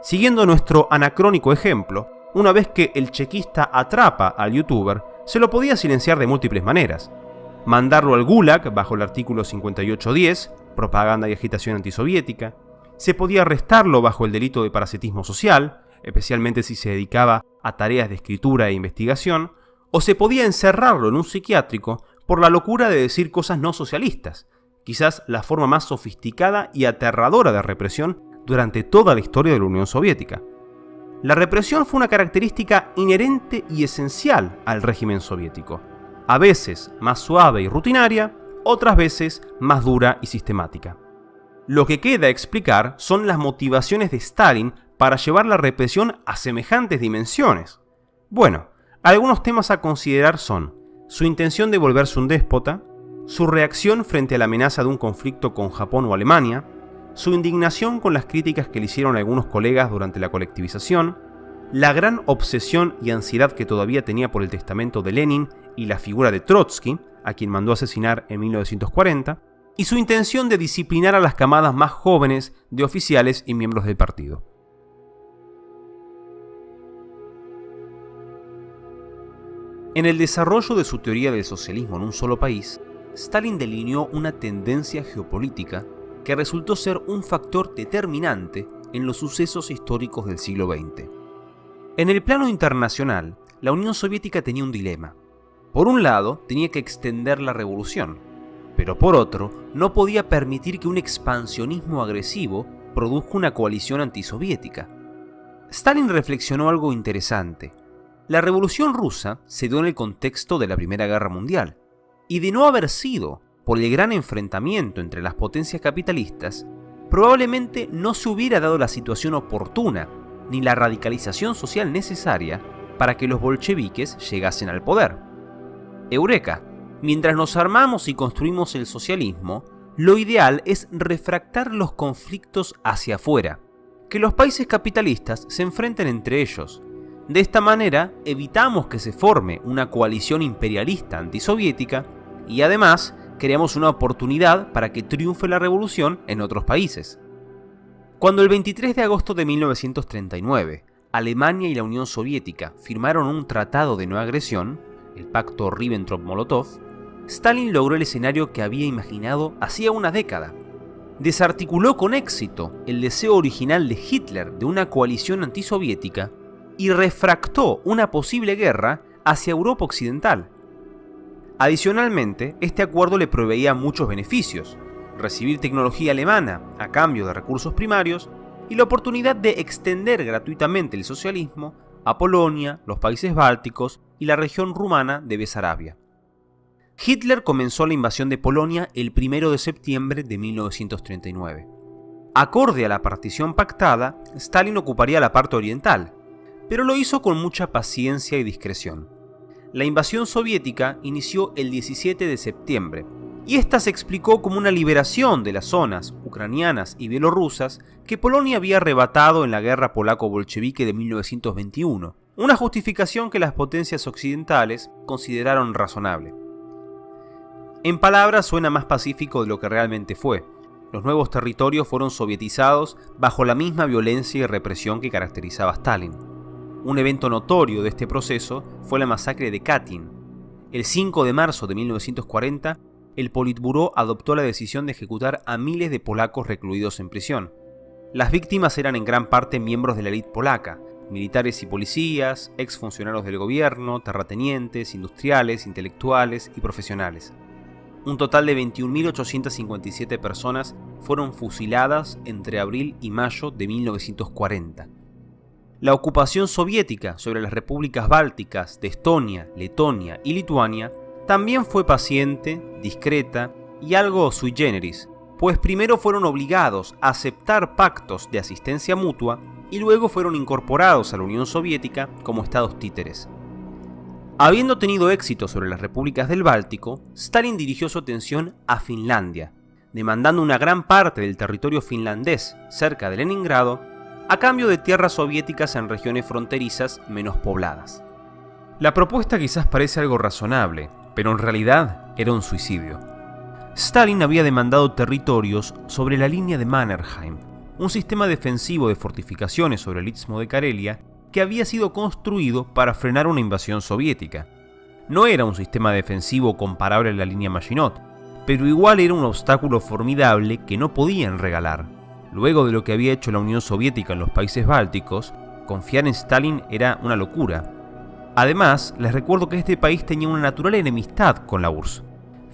Siguiendo nuestro anacrónico ejemplo, una vez que el chequista atrapa al youtuber, se lo podía silenciar de múltiples maneras. Mandarlo al Gulag bajo el artículo 5810, propaganda y agitación antisoviética. Se podía arrestarlo bajo el delito de parasitismo social, especialmente si se dedicaba a tareas de escritura e investigación, o se podía encerrarlo en un psiquiátrico por la locura de decir cosas no socialistas, quizás la forma más sofisticada y aterradora de represión durante toda la historia de la Unión Soviética. La represión fue una característica inherente y esencial al régimen soviético, a veces más suave y rutinaria, otras veces más dura y sistemática. Lo que queda explicar son las motivaciones de Stalin para llevar la represión a semejantes dimensiones. Bueno, algunos temas a considerar son su intención de volverse un déspota, su reacción frente a la amenaza de un conflicto con Japón o Alemania, su indignación con las críticas que le hicieron algunos colegas durante la colectivización, la gran obsesión y ansiedad que todavía tenía por el testamento de Lenin y la figura de Trotsky, a quien mandó asesinar en 1940, y su intención de disciplinar a las camadas más jóvenes de oficiales y miembros del partido. En el desarrollo de su teoría del socialismo en un solo país, Stalin delineó una tendencia geopolítica que resultó ser un factor determinante en los sucesos históricos del siglo XX. En el plano internacional, la Unión Soviética tenía un dilema. Por un lado, tenía que extender la revolución, pero por otro, no podía permitir que un expansionismo agresivo produzca una coalición antisoviética. Stalin reflexionó algo interesante. La Revolución Rusa se dio en el contexto de la Primera Guerra Mundial, y de no haber sido por el gran enfrentamiento entre las potencias capitalistas, probablemente no se hubiera dado la situación oportuna ni la radicalización social necesaria para que los bolcheviques llegasen al poder. Eureka, mientras nos armamos y construimos el socialismo, lo ideal es refractar los conflictos hacia afuera, que los países capitalistas se enfrenten entre ellos. De esta manera evitamos que se forme una coalición imperialista antisoviética y además creamos una oportunidad para que triunfe la revolución en otros países. Cuando el 23 de agosto de 1939, Alemania y la Unión Soviética firmaron un tratado de no agresión, el pacto Ribbentrop-Molotov, Stalin logró el escenario que había imaginado hacía una década. Desarticuló con éxito el deseo original de Hitler de una coalición antisoviética y refractó una posible guerra hacia Europa Occidental. Adicionalmente, este acuerdo le proveía muchos beneficios: recibir tecnología alemana a cambio de recursos primarios y la oportunidad de extender gratuitamente el socialismo a Polonia, los países bálticos y la región rumana de Besarabia. Hitler comenzó la invasión de Polonia el 1 de septiembre de 1939. Acorde a la partición pactada, Stalin ocuparía la parte oriental, pero lo hizo con mucha paciencia y discreción. La invasión soviética inició el 17 de septiembre, y esta se explicó como una liberación de las zonas ucranianas y bielorrusas que Polonia había arrebatado en la guerra polaco-bolchevique de 1921, una justificación que las potencias occidentales consideraron razonable. En palabras suena más pacífico de lo que realmente fue. Los nuevos territorios fueron sovietizados bajo la misma violencia y represión que caracterizaba a Stalin. Un evento notorio de este proceso fue la masacre de Katyn. El 5 de marzo de 1940, el Politburó adoptó la decisión de ejecutar a miles de polacos recluidos en prisión. Las víctimas eran en gran parte miembros de la élite polaca, militares y policías, exfuncionarios del gobierno, terratenientes, industriales, intelectuales y profesionales. Un total de 21.857 personas fueron fusiladas entre abril y mayo de 1940. La ocupación soviética sobre las repúblicas bálticas de Estonia, Letonia y Lituania también fue paciente, discreta y algo sui generis, pues primero fueron obligados a aceptar pactos de asistencia mutua y luego fueron incorporados a la Unión Soviética como estados títeres. Habiendo tenido éxito sobre las repúblicas del Báltico, Stalin dirigió su atención a Finlandia, demandando una gran parte del territorio finlandés cerca de Leningrado a cambio de tierras soviéticas en regiones fronterizas menos pobladas. La propuesta quizás parece algo razonable, pero en realidad era un suicidio. Stalin había demandado territorios sobre la línea de Mannerheim, un sistema defensivo de fortificaciones sobre el istmo de Karelia que había sido construido para frenar una invasión soviética. No era un sistema defensivo comparable a la línea Maginot, pero igual era un obstáculo formidable que no podían regalar. Luego de lo que había hecho la Unión Soviética en los países bálticos, confiar en Stalin era una locura. Además, les recuerdo que este país tenía una natural enemistad con la URSS.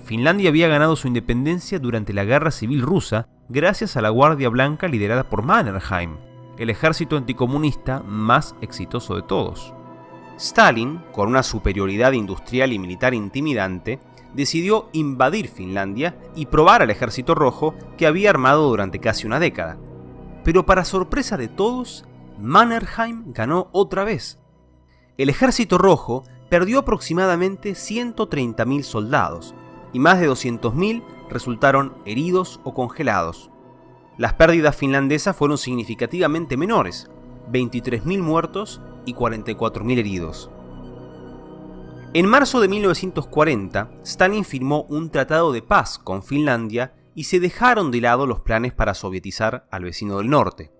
Finlandia había ganado su independencia durante la Guerra Civil Rusa gracias a la Guardia Blanca liderada por Mannerheim, el ejército anticomunista más exitoso de todos. Stalin, con una superioridad industrial y militar intimidante, decidió invadir Finlandia y probar al ejército rojo que había armado durante casi una década. Pero para sorpresa de todos, Mannerheim ganó otra vez. El ejército rojo perdió aproximadamente 130.000 soldados y más de 200.000 resultaron heridos o congelados. Las pérdidas finlandesas fueron significativamente menores, 23.000 muertos y 44.000 heridos. En marzo de 1940, Stalin firmó un tratado de paz con Finlandia y se dejaron de lado los planes para sovietizar al vecino del norte.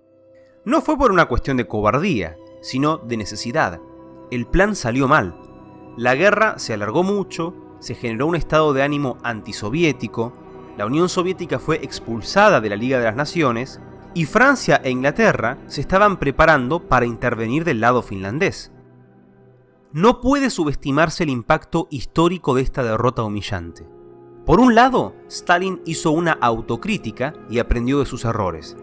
No fue por una cuestión de cobardía, sino de necesidad. El plan salió mal. La guerra se alargó mucho, se generó un estado de ánimo antisoviético, la Unión Soviética fue expulsada de la Liga de las Naciones y Francia e Inglaterra se estaban preparando para intervenir del lado finlandés. No puede subestimarse el impacto histórico de esta derrota humillante. Por un lado, Stalin hizo una autocrítica y aprendió de sus errores.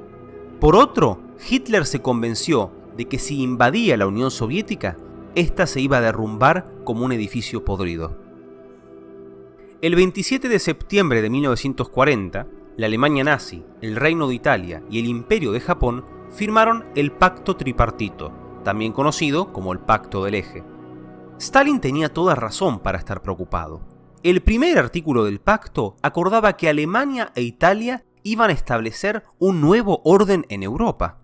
Por otro, Hitler se convenció de que si invadía la Unión Soviética, ésta se iba a derrumbar como un edificio podrido. El 27 de septiembre de 1940, la Alemania nazi, el Reino de Italia y el Imperio de Japón firmaron el Pacto Tripartito, también conocido como el Pacto del Eje. Stalin tenía toda razón para estar preocupado. El primer artículo del pacto acordaba que Alemania e Italia iban a establecer un nuevo orden en Europa.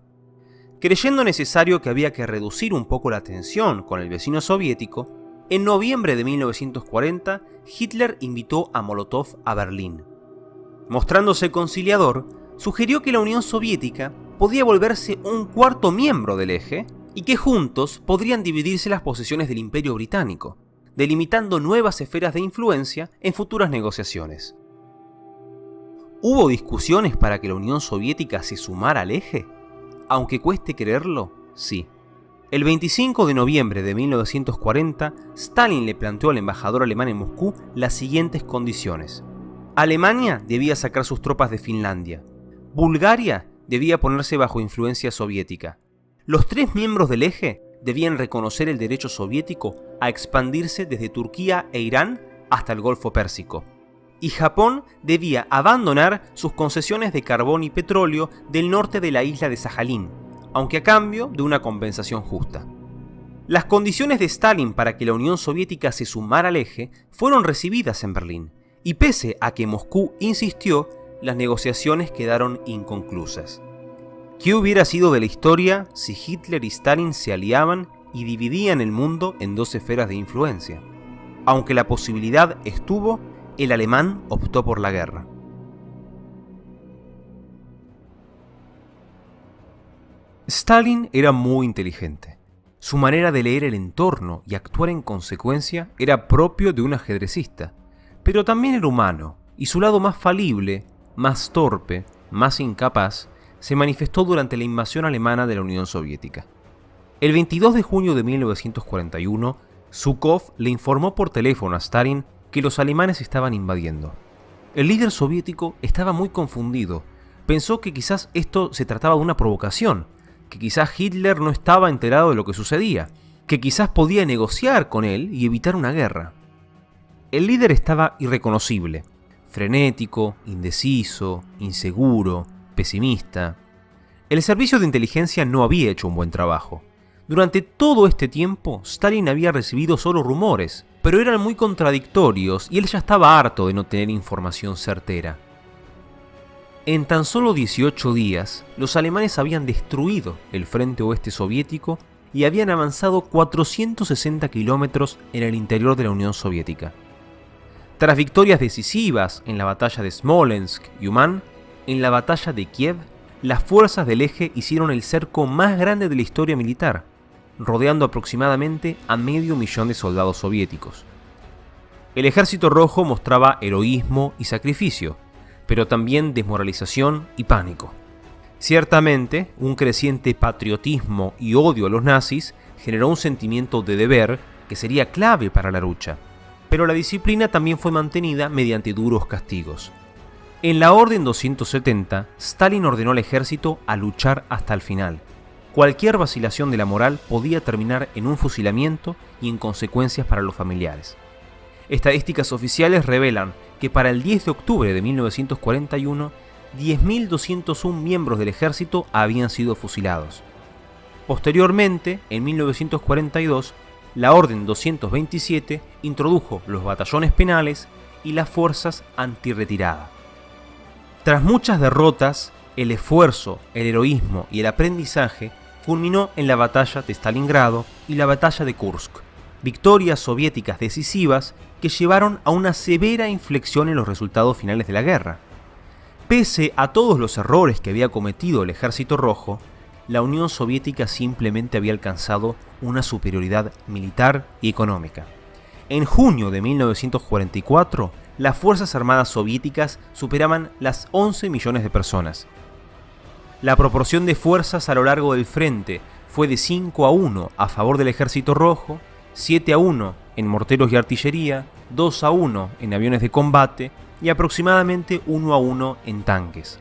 Creyendo necesario que había que reducir un poco la tensión con el vecino soviético, en noviembre de 1940, Hitler invitó a Molotov a Berlín. Mostrándose conciliador, sugirió que la Unión Soviética podía volverse un cuarto miembro del Eje y que juntos podrían dividirse las posesiones del Imperio Británico, delimitando nuevas esferas de influencia en futuras negociaciones. ¿Hubo discusiones para que la Unión Soviética se sumara al Eje? Aunque cueste creerlo, sí. El 25 de noviembre de 1940, Stalin le planteó al embajador alemán en Moscú las siguientes condiciones. Alemania debía sacar sus tropas de Finlandia. Bulgaria debía ponerse bajo influencia soviética. Los 3 miembros del eje debían reconocer el derecho soviético a expandirse desde Turquía e Irán hasta el Golfo Pérsico. Y Japón debía abandonar sus concesiones de carbón y petróleo del norte de la isla de Sajalín, aunque a cambio de una compensación justa. Las condiciones de Stalin para que la Unión Soviética se sumara al eje fueron recibidas en Berlín, y pese a que Moscú insistió, las negociaciones quedaron inconclusas. ¿Qué hubiera sido de la historia si Hitler y Stalin se aliaban y dividían el mundo en 2 esferas de influencia? Aunque la posibilidad estuvo, el alemán optó por la guerra. Stalin era muy inteligente. Su manera de leer el entorno y actuar en consecuencia era propio de un ajedrecista, pero también era humano, y su lado más falible, más torpe, más incapaz, se manifestó durante la invasión alemana de la Unión Soviética. El 22 de junio de 1941, Zhukov le informó por teléfono a Stalin que los alemanes estaban invadiendo. El líder soviético estaba muy confundido. Pensó que quizás esto se trataba de una provocación, que quizás Hitler no estaba enterado de lo que sucedía, que quizás podía negociar con él y evitar una guerra. El líder estaba irreconocible, frenético, indeciso, inseguro, pesimista. El servicio de inteligencia no había hecho un buen trabajo. Durante todo este tiempo, Stalin había recibido solo rumores, pero eran muy contradictorios y él ya estaba harto de no tener información certera. En tan solo 18 días, los alemanes habían destruido el frente oeste soviético y habían avanzado 460 kilómetros en el interior de la Unión Soviética. Tras victorias decisivas en la batalla de Smolensk y Uman, en la batalla de Kiev, las fuerzas del eje hicieron el cerco más grande de la historia militar, rodeando aproximadamente a 500.000 de soldados soviéticos. El Ejército Rojo mostraba heroísmo y sacrificio, pero también desmoralización y pánico. Ciertamente, un creciente patriotismo y odio a los nazis generó un sentimiento de deber que sería clave para la lucha, pero la disciplina también fue mantenida mediante duros castigos. En la Orden 270, Stalin ordenó al ejército a luchar hasta el final. Cualquier vacilación de la moral podía terminar en un fusilamiento y en consecuencias para los familiares. Estadísticas oficiales revelan que para el 10 de octubre de 1941, 10.201 miembros del ejército habían sido fusilados. Posteriormente, en 1942, la Orden 227 introdujo los batallones penales y las fuerzas antirretirada. Tras muchas derrotas, el esfuerzo, el heroísmo y el aprendizaje culminó en la batalla de Stalingrado y la batalla de Kursk, victorias soviéticas decisivas que llevaron a una severa inflexión en los resultados finales de la guerra. Pese a todos los errores que había cometido el Ejército Rojo, la Unión Soviética simplemente había alcanzado una superioridad militar y económica. En junio de 1944, las Fuerzas Armadas soviéticas superaban las 11 millones de personas. La proporción de fuerzas a lo largo del frente fue de 5-1 a favor del Ejército Rojo, 7-1 en morteros y artillería, 2-1 en aviones de combate y aproximadamente 1-1 en tanques.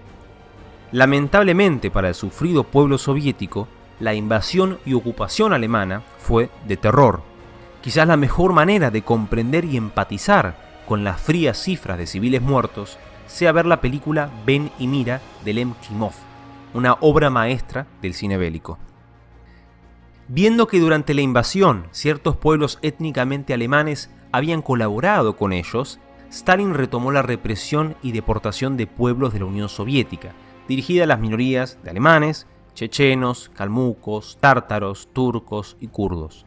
Lamentablemente para el sufrido pueblo soviético, la invasión y ocupación alemana fue de terror. Quizás la mejor manera de comprender y empatizar con las frías cifras de civiles muertos sea ver la película Ven y mira de Lem Klimov, una obra maestra del cine bélico. Viendo que durante la invasión ciertos pueblos étnicamente alemanes habían colaborado con ellos, Stalin retomó la represión y deportación de pueblos de la Unión Soviética, dirigida a las minorías de alemanes, chechenos, calmucos, tártaros, turcos y kurdos.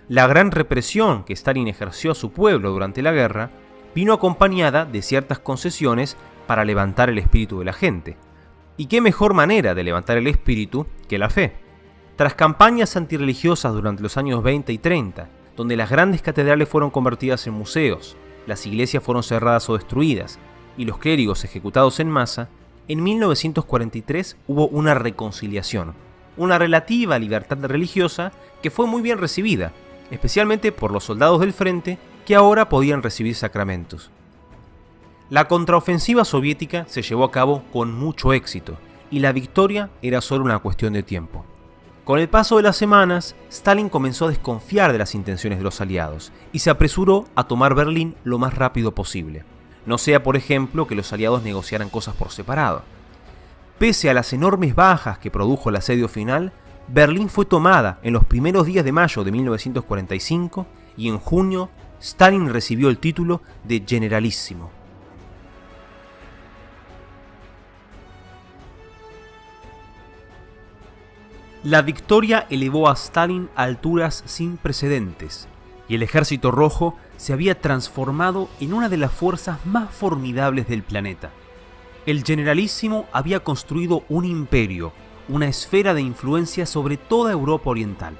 La gran represión que Stalin ejerció a su pueblo durante la guerra vino acompañada de ciertas concesiones para levantar el espíritu de la gente. ¿Y qué mejor manera de levantar el espíritu que la fe? Tras campañas antirreligiosas durante los años 20 y 30, donde las grandes catedrales fueron convertidas en museos, las iglesias fueron cerradas o destruidas y los clérigos ejecutados en masa, en 1943 hubo una reconciliación. una relativa libertad religiosa que fue muy bien recibida, especialmente por los soldados del frente que ahora podían recibir sacramentos. La contraofensiva soviética se llevó a cabo con mucho éxito y la victoria era solo una cuestión de tiempo. Con el paso de las semanas, Stalin comenzó a desconfiar de las intenciones de los aliados y se apresuró a tomar Berlín lo más rápido posible. No sea, por ejemplo, que los aliados negociaran cosas por separado. Pese a las enormes bajas que produjo el asedio final, Berlín fue tomada en los primeros días de mayo de 1945 y en junio Stalin recibió el título de Generalísimo. La victoria elevó a Stalin a alturas sin precedentes, y el Ejército Rojo se había transformado en una de las fuerzas más formidables del planeta. El Generalísimo había construido un imperio, una esfera de influencia sobre toda Europa Oriental.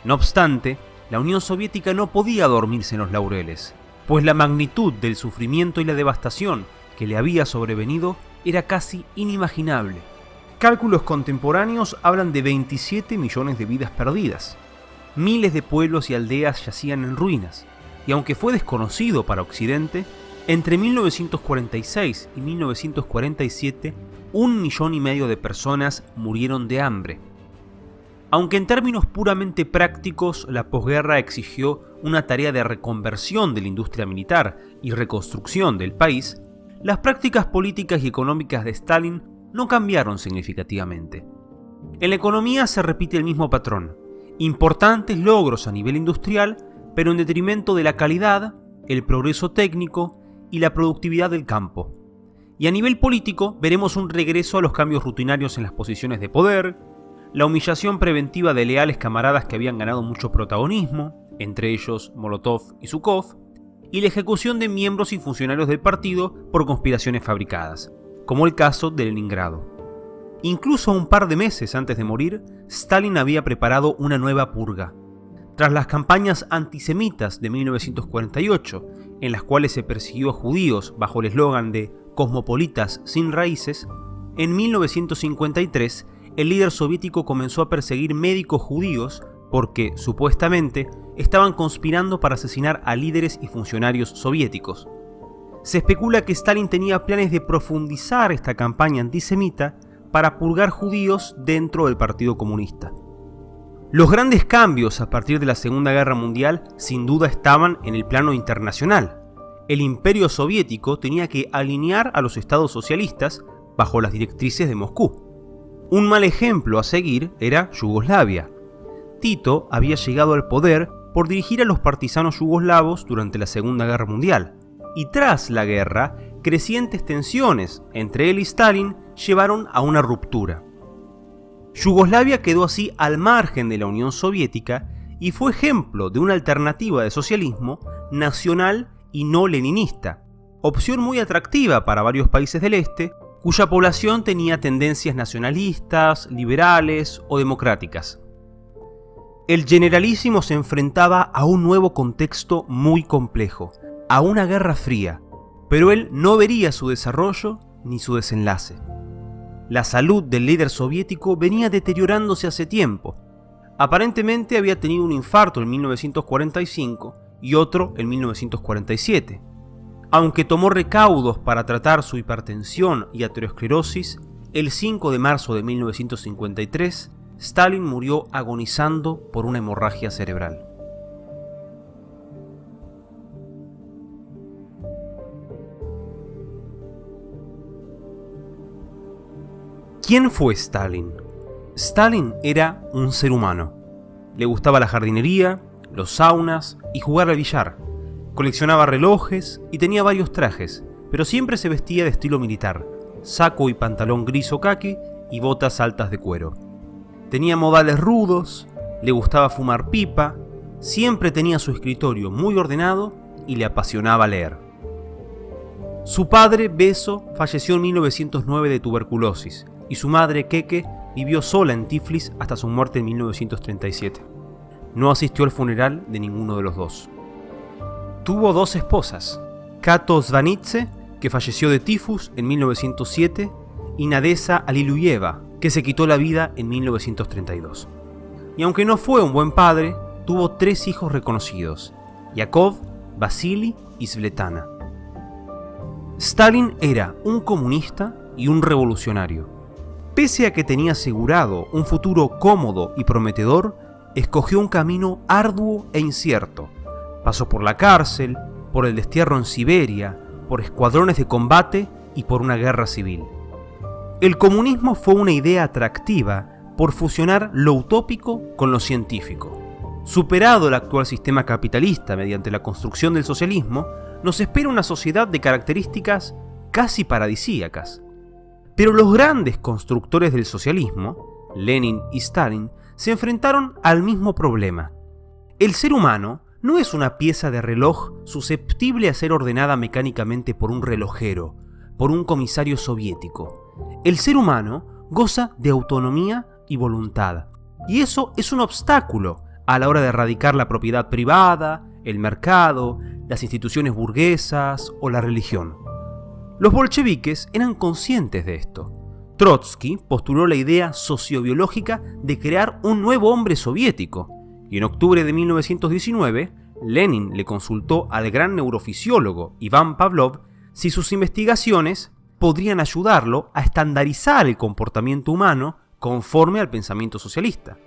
No obstante, la Unión Soviética no podía dormirse en los laureles, pues la magnitud del sufrimiento y la devastación que le había sobrevenido era casi inimaginable. Cálculos contemporáneos hablan de 27 millones de vidas perdidas. Miles de pueblos y aldeas yacían en ruinas, y aunque fue desconocido para Occidente, entre 1946 y 1947, 1,5 millones de personas murieron de hambre. Aunque en términos puramente prácticos, la posguerra exigió una tarea de reconversión de la industria militar y reconstrucción del país, las prácticas políticas y económicas de Stalin no cambiaron significativamente. En la economía se repite el mismo patrón: importantes logros a nivel industrial, pero en detrimento de la calidad, el progreso técnico y la productividad del campo. Y a nivel político veremos un regreso a los cambios rutinarios en las posiciones de poder, la humillación preventiva de leales camaradas que habían ganado mucho protagonismo, entre ellos Molotov y Zhukov, y la ejecución de miembros y funcionarios del partido por conspiraciones fabricadas, como el caso de Leningrado. Incluso un par de meses antes de morir, Stalin había preparado una nueva purga. Tras las campañas antisemitas de 1948, en las cuales se persiguió a judíos bajo el eslogan de cosmopolitas sin raíces, en 1953 el líder soviético comenzó a perseguir médicos judíos porque, supuestamente, estaban conspirando para asesinar a líderes y funcionarios soviéticos. Se especula que Stalin tenía planes de profundizar esta campaña antisemita para purgar judíos dentro del Partido Comunista. Los grandes cambios a partir de la Segunda Guerra Mundial sin duda estaban en el plano internacional. El Imperio Soviético tenía que alinear a los estados socialistas bajo las directrices de Moscú. Un mal ejemplo a seguir era Yugoslavia. Tito había llegado al poder por dirigir a los partisanos yugoslavos durante la Segunda Guerra Mundial. Y tras la guerra, crecientes tensiones entre él y Stalin llevaron a una ruptura. Yugoslavia quedó así al margen de la Unión Soviética y fue ejemplo de una alternativa de socialismo nacional y no leninista, opción muy atractiva para varios países del este, cuya población tenía tendencias nacionalistas, liberales o democráticas. El Generalísimo se enfrentaba a un nuevo contexto muy complejo, a una guerra fría, pero él no vería su desarrollo ni su desenlace. La salud del líder soviético venía deteriorándose hace tiempo. Aparentemente había tenido un infarto en 1945 y otro en 1947. Aunque tomó recaudos para tratar su hipertensión y aterosclerosis, el 5 de marzo de 1953, Stalin murió agonizando por una hemorragia cerebral. ¿Quién fue Stalin? Stalin era un ser humano. Le gustaba la jardinería, los saunas y jugar al billar. Coleccionaba relojes y tenía varios trajes, pero siempre se vestía de estilo militar: saco y pantalón gris o caqui y botas altas de cuero. Tenía modales rudos, le gustaba fumar pipa, siempre tenía su escritorio muy ordenado y le apasionaba leer. Su padre, Beso, falleció en 1909 de tuberculosis y su madre, Keke, vivió sola en Tiflis hasta su muerte en 1937. No asistió al funeral de ninguno de los dos. Tuvo dos esposas: Kato Zvanidze, que falleció de tifus en 1907, y Nadeza Aliluyeva, que se quitó la vida en 1932. Y aunque no fue un buen padre, tuvo 3 hijos reconocidos: Yakov, Vasily y Svetlana. Stalin era un comunista y un revolucionario. Pese a que tenía asegurado un futuro cómodo y prometedor, escogió un camino arduo e incierto. Pasó por la cárcel, por el destierro en Siberia, por escuadrones de combate y por una guerra civil. El comunismo fue una idea atractiva por fusionar lo utópico con lo científico. Superado el actual sistema capitalista mediante la construcción del socialismo, nos espera una sociedad de características casi paradisíacas. Pero los grandes constructores del socialismo, Lenin y Stalin, se enfrentaron al mismo problema. El ser humano no es una pieza de reloj susceptible a ser ordenada mecánicamente por un relojero, por un comisario soviético. El ser humano goza de autonomía y voluntad, y eso es un obstáculo a la hora de erradicar la propiedad privada, el mercado, las instituciones burguesas o la religión. Los bolcheviques eran conscientes de esto. Trotsky postuló la idea sociobiológica de crear un nuevo hombre soviético, y en octubre de 1919, Lenin le consultó al gran neurofisiólogo Iván Pavlov si sus investigaciones podrían ayudarlo a estandarizar el comportamiento humano conforme al pensamiento socialista.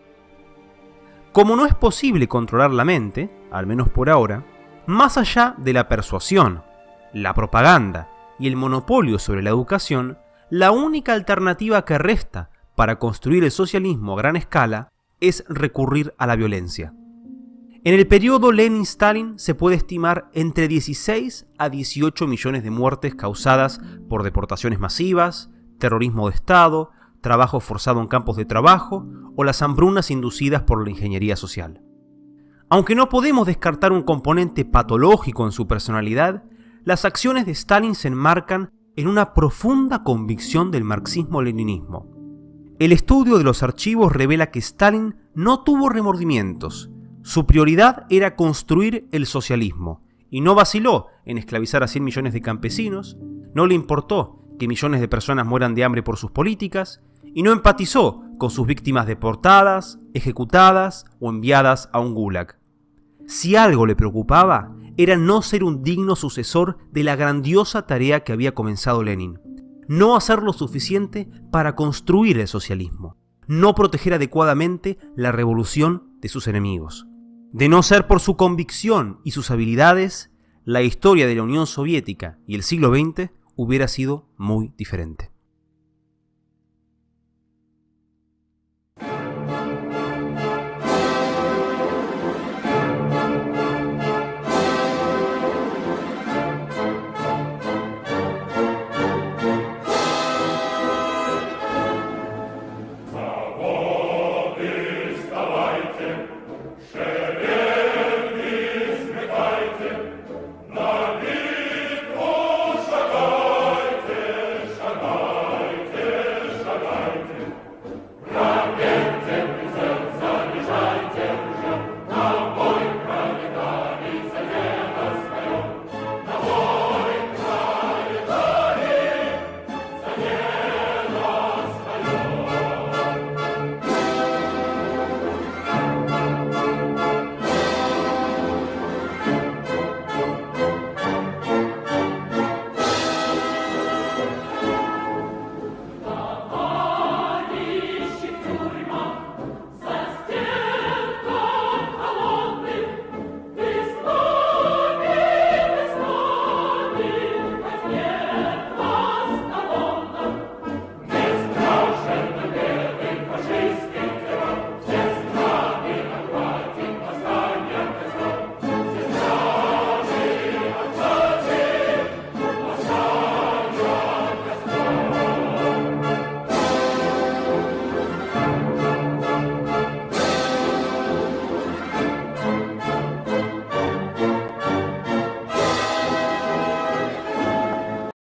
Como no es posible controlar la mente, al menos por ahora, más allá de la persuasión, la propaganda y el monopolio sobre la educación, la única alternativa que resta para construir el socialismo a gran escala es recurrir a la violencia. En el periodo Lenin-Stalin se puede estimar entre 16 a 18 millones de muertes causadas por deportaciones masivas, terrorismo de Estado, trabajo forzado en campos de trabajo o las hambrunas inducidas por la ingeniería social. Aunque no podemos descartar un componente patológico en su personalidad, las acciones de Stalin se enmarcan en una profunda convicción del marxismo-leninismo. El estudio de los archivos revela que Stalin no tuvo remordimientos. Su prioridad era construir el socialismo, y no vaciló en esclavizar a 100 millones de campesinos, no le importó que millones de personas mueran de hambre por sus políticas, y no empatizó con sus víctimas deportadas, ejecutadas o enviadas a un gulag. Si algo le preocupaba, era no ser un digno sucesor de la grandiosa tarea que había comenzado Lenin, no hacer lo suficiente para construir el socialismo, no proteger adecuadamente la revolución de sus enemigos. De no ser por su convicción y sus habilidades, la historia de la Unión Soviética y el siglo XX hubiera sido muy diferente.